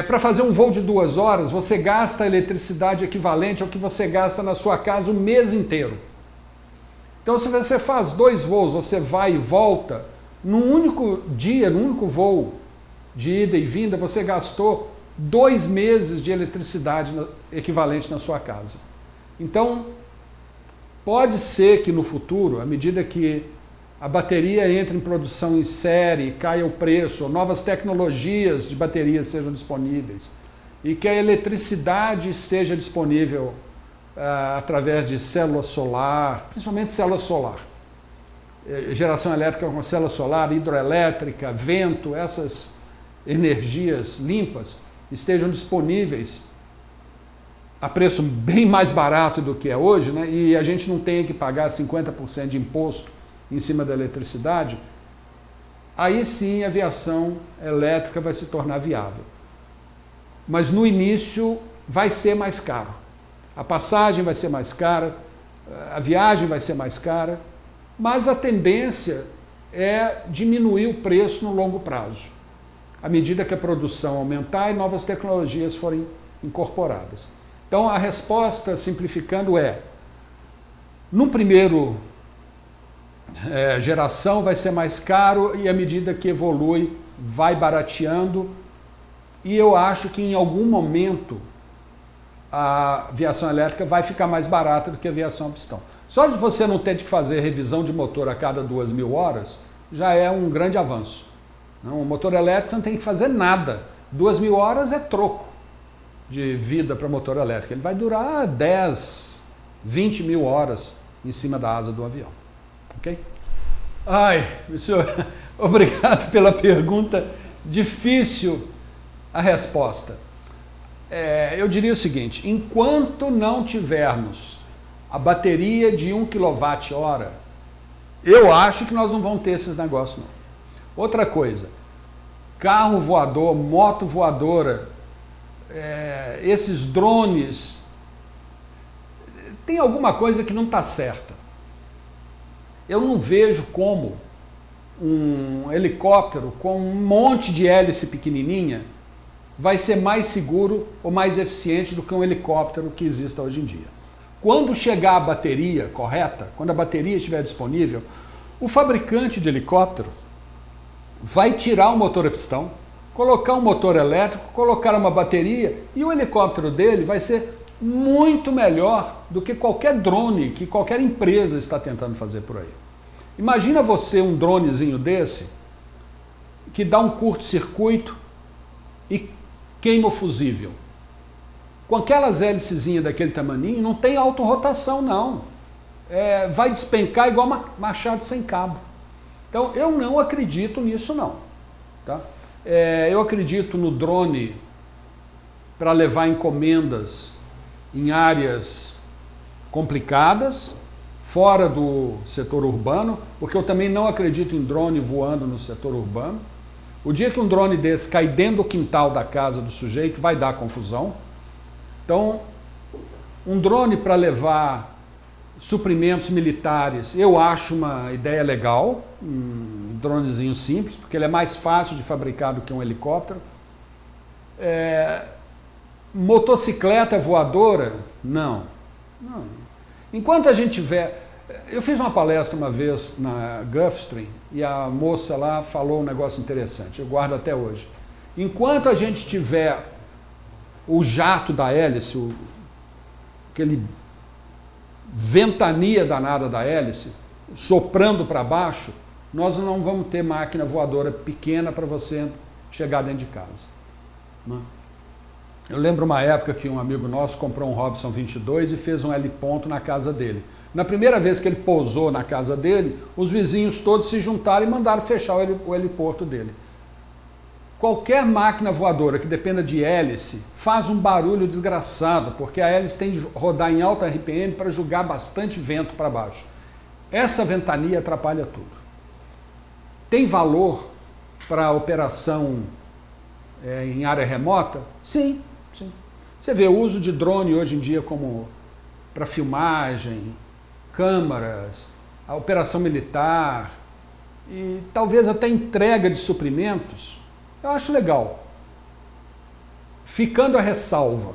Speaker 3: para fazer um voo de 2 horas, você gasta a eletricidade equivalente ao que você gasta na sua casa o mês inteiro. Então, se você faz 2 voos, você vai e volta, num único dia, num único voo, de ida e vinda, você gastou 2 meses de eletricidade equivalente na sua casa. Então, pode ser que no futuro, à medida que a bateria entre em produção em série, caia o preço, ou novas tecnologias de baterias sejam disponíveis, e que a eletricidade esteja disponível através de célula solar, principalmente célula solar, geração elétrica com célula solar, hidroelétrica, vento, essas energias limpas estejam disponíveis a preço bem mais barato do que é hoje, né? E a gente não tenha que pagar 50% de imposto em cima da eletricidade, aí sim a aviação elétrica vai se tornar viável. Mas no início vai ser mais caro. A passagem vai ser mais cara, a viagem vai ser mais cara, mas a tendência é diminuir o preço no longo prazo, à medida que a produção aumentar e novas tecnologias forem incorporadas. Então a resposta, simplificando, no primeiro geração vai ser mais caro e à medida que evolui vai barateando, e eu acho que em algum momento a aviação elétrica vai ficar mais barata do que a aviação a pistão. Só de você não ter que fazer revisão de motor a cada 2.000 horas já é um grande avanço. Não, o motor elétrico você não tem que fazer nada. 2.000 horas é troco de vida para motor elétrico. Ele vai durar 10, 20 mil horas em cima da asa do avião. Ok? Ai, senhor, obrigado pela pergunta. Difícil a resposta. Eu diria o seguinte: enquanto não tivermos a bateria de 1 kWh, eu acho que nós não vamos ter esses negócios, não. Outra coisa, carro voador, moto voadora, esses drones, tem alguma coisa que não está certa. Eu não vejo como um helicóptero com um monte de hélice pequenininha vai ser mais seguro ou mais eficiente do que um helicóptero que exista hoje em dia. Quando chegar a bateria correta, quando a bateria estiver disponível, o fabricante de helicóptero vai tirar o motor a pistão, colocar um motor elétrico, colocar uma bateria, e o helicóptero dele vai ser muito melhor do que qualquer drone que qualquer empresa está tentando fazer por aí. Imagina você um dronezinho desse que dá um curto-circuito e queima o fusível. Com aquelas hélicezinhas daquele tamaninho, não tem autorrotação, não. Vai despencar igual machado sem cabo. Então, eu não acredito nisso, não. Tá? Eu acredito no drone para levar encomendas em áreas complicadas, fora do setor urbano, porque eu também não acredito em drone voando no setor urbano. O dia que um drone desse cai dentro do quintal da casa do sujeito, vai dar confusão. Então, um drone para levar suprimentos militares, eu acho uma ideia legal, um dronezinho simples, porque ele é mais fácil de fabricar do que um helicóptero. Motocicleta voadora, não. Enquanto a gente tiver... Eu fiz uma palestra uma vez na Gulfstream e a moça lá falou um negócio interessante, eu guardo até hoje. Enquanto a gente tiver o jato da hélice, aquele ventania danada da hélice, soprando para baixo, nós não vamos ter máquina voadora pequena para você chegar dentro de casa. Não. Eu lembro uma época que um amigo nosso comprou um Robson 22 e fez um heliponto na casa dele. Na primeira vez que ele pousou na casa dele, os vizinhos todos se juntaram e mandaram fechar o heliporto dele. Qualquer máquina voadora que dependa de hélice faz um barulho desgraçado, porque a hélice tem de rodar em alta RPM para jogar bastante vento para baixo. Essa ventania atrapalha tudo. Tem valor para operação em área remota? Sim, sim. Você vê o uso de drone hoje em dia como para filmagem, câmaras, a operação militar e talvez até entrega de suprimentos. Eu acho legal. Ficando a ressalva,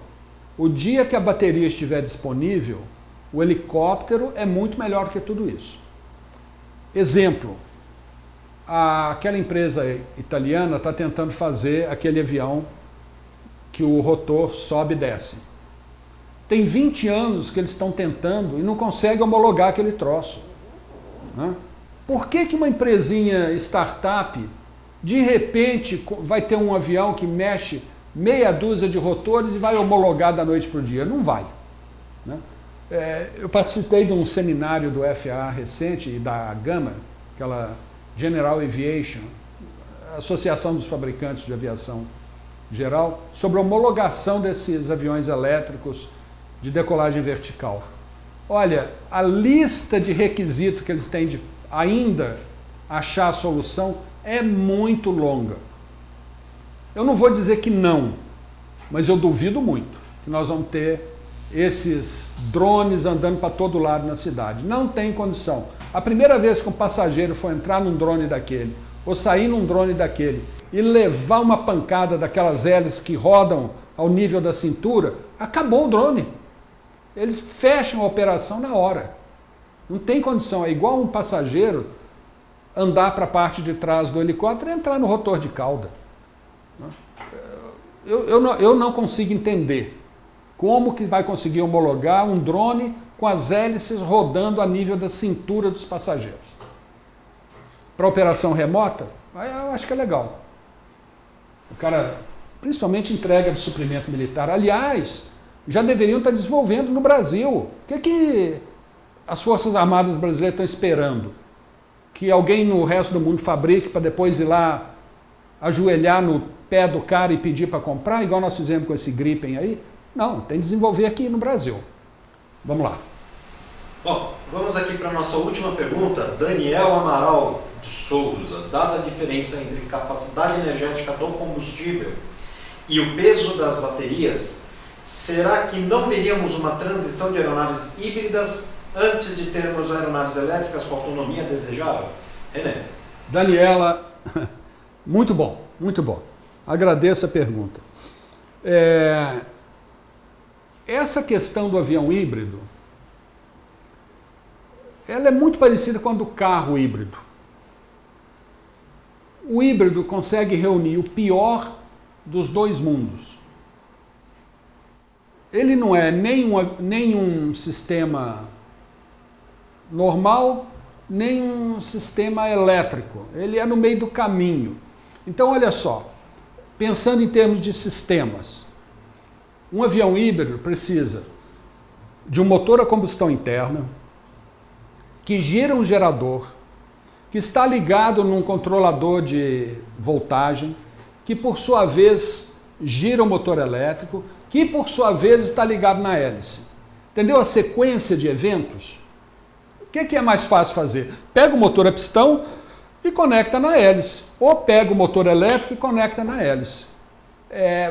Speaker 3: o dia que a bateria estiver disponível, o helicóptero é muito melhor que tudo isso. Exemplo, aquela empresa italiana está tentando fazer aquele avião que o rotor sobe e desce. Tem 20 anos que eles estão tentando e não conseguem homologar aquele troço. Né? Por que uma empresinha startup, de repente, vai ter um avião que mexe meia dúzia de rotores e vai homologar da noite para o dia? Não vai. Né? Eu participei de um seminário do FAA recente e da Gama, aquela General Aviation, Associação dos Fabricantes de Aviação Geral, sobre a homologação desses aviões elétricos de decolagem vertical. Olha, a lista de requisitos que eles têm de ainda achar a solução é muito longa. Eu não vou dizer que não, mas eu duvido muito que nós vamos ter esses drones andando para todo lado na cidade. Não tem condição. A primeira vez que um passageiro for entrar num drone daquele, ou sair num drone daquele, e levar uma pancada daquelas hélices que rodam ao nível da cintura, acabou o drone. Eles fecham a operação na hora. Não tem condição. É igual um passageiro andar para a parte de trás do helicóptero e entrar no rotor de cauda. Eu não consigo entender como que vai conseguir homologar um drone com as hélices rodando a nível da cintura dos passageiros. Para operação remota, eu acho que é legal. O cara, principalmente entrega de suprimento militar. Aliás, já deveriam estar desenvolvendo no Brasil. O que as Forças Armadas brasileiras estão esperando? Que alguém no resto do mundo fabrique para depois ir lá ajoelhar no pé do cara e pedir para comprar, igual nós fizemos com esse Gripen aí? Não, tem que desenvolver aqui no Brasil. Vamos lá.
Speaker 2: Bom, vamos aqui para a nossa última pergunta. Daniel Amaral de Souza. Dada a diferença entre capacidade energética do combustível e o peso das baterias, será que não veríamos uma transição de aeronaves híbridas antes de termos aeronaves elétricas com autonomia desejável? René.
Speaker 3: Daniela, muito bom, muito bom. Agradeço a pergunta. Essa questão do avião híbrido, ela é muito parecida com a do carro híbrido. O híbrido consegue reunir o pior dos dois mundos. Ele não é nem um sistema normal, nem um sistema elétrico. Ele é no meio do caminho. Então, olha só, pensando em termos de sistemas, um avião híbrido precisa de um motor a combustão interna, que gira um gerador, que está ligado num controlador de voltagem, que por sua vez gira o motor elétrico, que por sua vez está ligado na hélice. Entendeu a sequência de eventos? O que é mais fácil fazer? Pega o motor a pistão e conecta na hélice, ou pega o motor elétrico e conecta na hélice.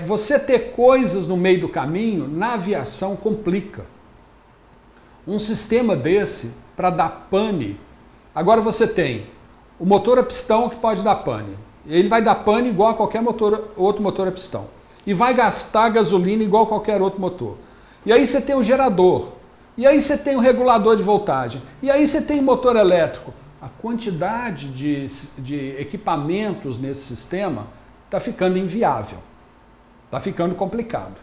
Speaker 3: Você ter coisas no meio do caminho, na aviação, complica. Um sistema desse, para dar pane, agora você tem o motor a pistão que pode dar pane. Ele vai dar pane igual a qualquer outro motor a pistão. E vai gastar gasolina igual a qualquer outro motor. E aí você tem o gerador. E aí você tem o regulador de voltagem. E aí você tem o motor elétrico. A quantidade de equipamentos nesse sistema está ficando inviável. Está ficando complicado.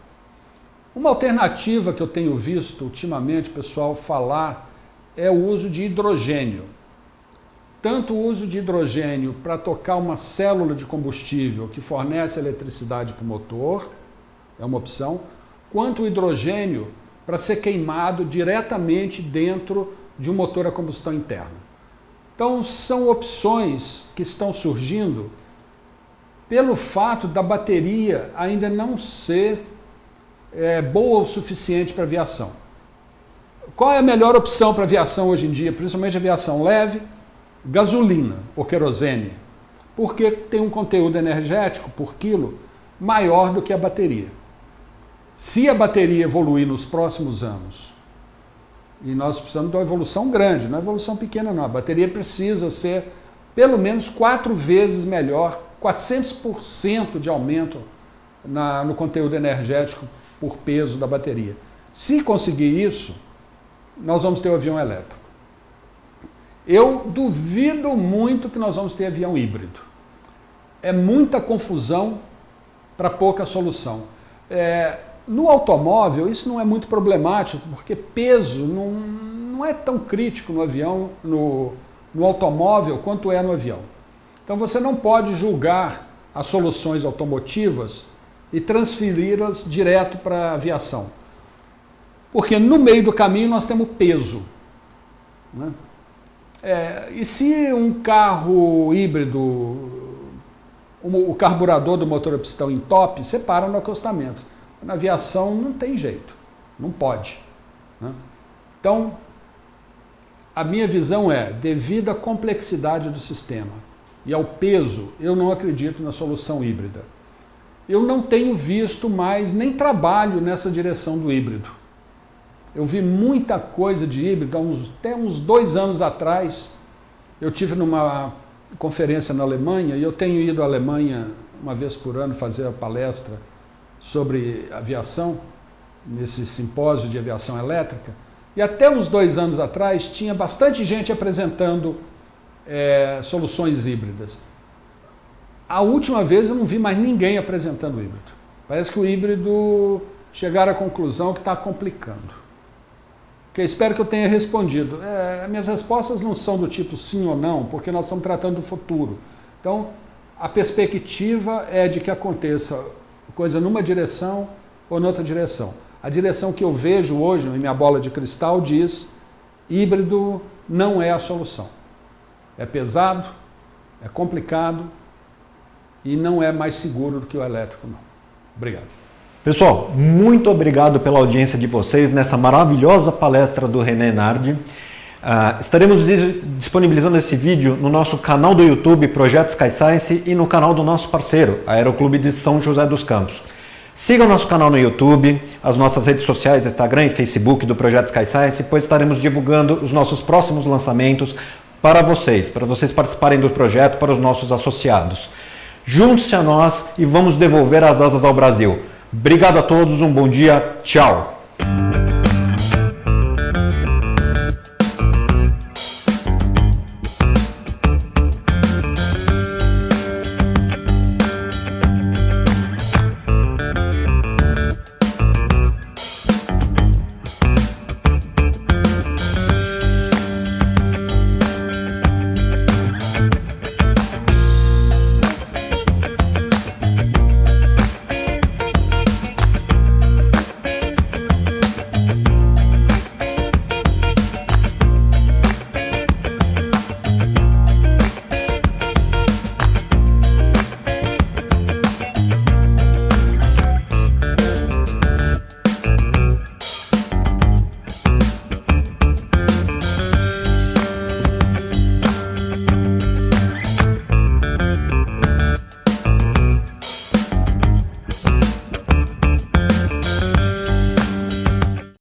Speaker 3: Uma alternativa que eu tenho visto ultimamente o pessoal falar é o uso de hidrogênio. Tanto o uso de hidrogênio para tocar uma célula de combustível que fornece eletricidade para o motor, é uma opção, quanto o hidrogênio para ser queimado diretamente dentro de um motor a combustão interna. Então, são opções que estão surgindo pelo fato da bateria ainda não ser boa o suficiente para aviação. Qual é a melhor opção para aviação hoje em dia, principalmente aviação leve? Gasolina ou querosene, porque tem um conteúdo energético por quilo maior do que a bateria. Se a bateria evoluir nos próximos anos, e nós precisamos de uma evolução grande, não é evolução pequena não, a bateria precisa ser pelo menos 4 vezes melhor, 400% de aumento no conteúdo energético por peso da bateria. Se conseguir isso, nós vamos ter o avião elétrico. Eu duvido muito que nós vamos ter avião híbrido. É muita confusão para pouca solução. No automóvel, isso não é muito problemático, porque peso não é tão crítico no avião, no automóvel, quanto é no avião. Então você não pode julgar as soluções automotivas e transferi-las direto para a aviação. Porque no meio do caminho nós temos peso, né? E se um carro híbrido, o carburador do motor a pistão entope, você para no acostamento. Na aviação não tem jeito, não pode, né? Então, a minha visão devido à complexidade do sistema e ao peso, eu não acredito na solução híbrida. Eu não tenho visto mais, nem trabalho nessa direção do híbrido. Eu vi muita coisa de híbrido, até uns 2 anos atrás, eu tive numa conferência na Alemanha, e eu tenho ido à Alemanha uma vez por ano fazer a palestra sobre aviação, nesse simpósio de aviação elétrica, e até uns 2 anos atrás tinha bastante gente apresentando soluções híbridas. A última vez eu não vi mais ninguém apresentando híbrido. Parece que o híbrido chegaram à conclusão que está complicando. Espero que eu tenha respondido. Minhas respostas não são do tipo sim ou não, porque nós estamos tratando do futuro. Então, a perspectiva é de que aconteça coisa numa direção ou noutra direção. A direção que eu vejo hoje, em minha bola de cristal, diz: híbrido não é a solução. É pesado, é complicado e não é mais seguro do que o elétrico, não. Obrigado.
Speaker 2: Pessoal, muito obrigado pela audiência de vocês nessa maravilhosa palestra do René Nardi. Estaremos disponibilizando esse vídeo no nosso canal do YouTube, Projeto Sky Science, e no canal do nosso parceiro, Aeroclube de São José dos Campos. Siga o nosso canal no YouTube, as nossas redes sociais, Instagram e Facebook do Projeto Sky Science, pois estaremos divulgando os nossos próximos lançamentos para vocês participarem do projeto, para os nossos associados. Junte-se a nós e vamos devolver as asas ao Brasil. Obrigado a todos, um bom dia, tchau!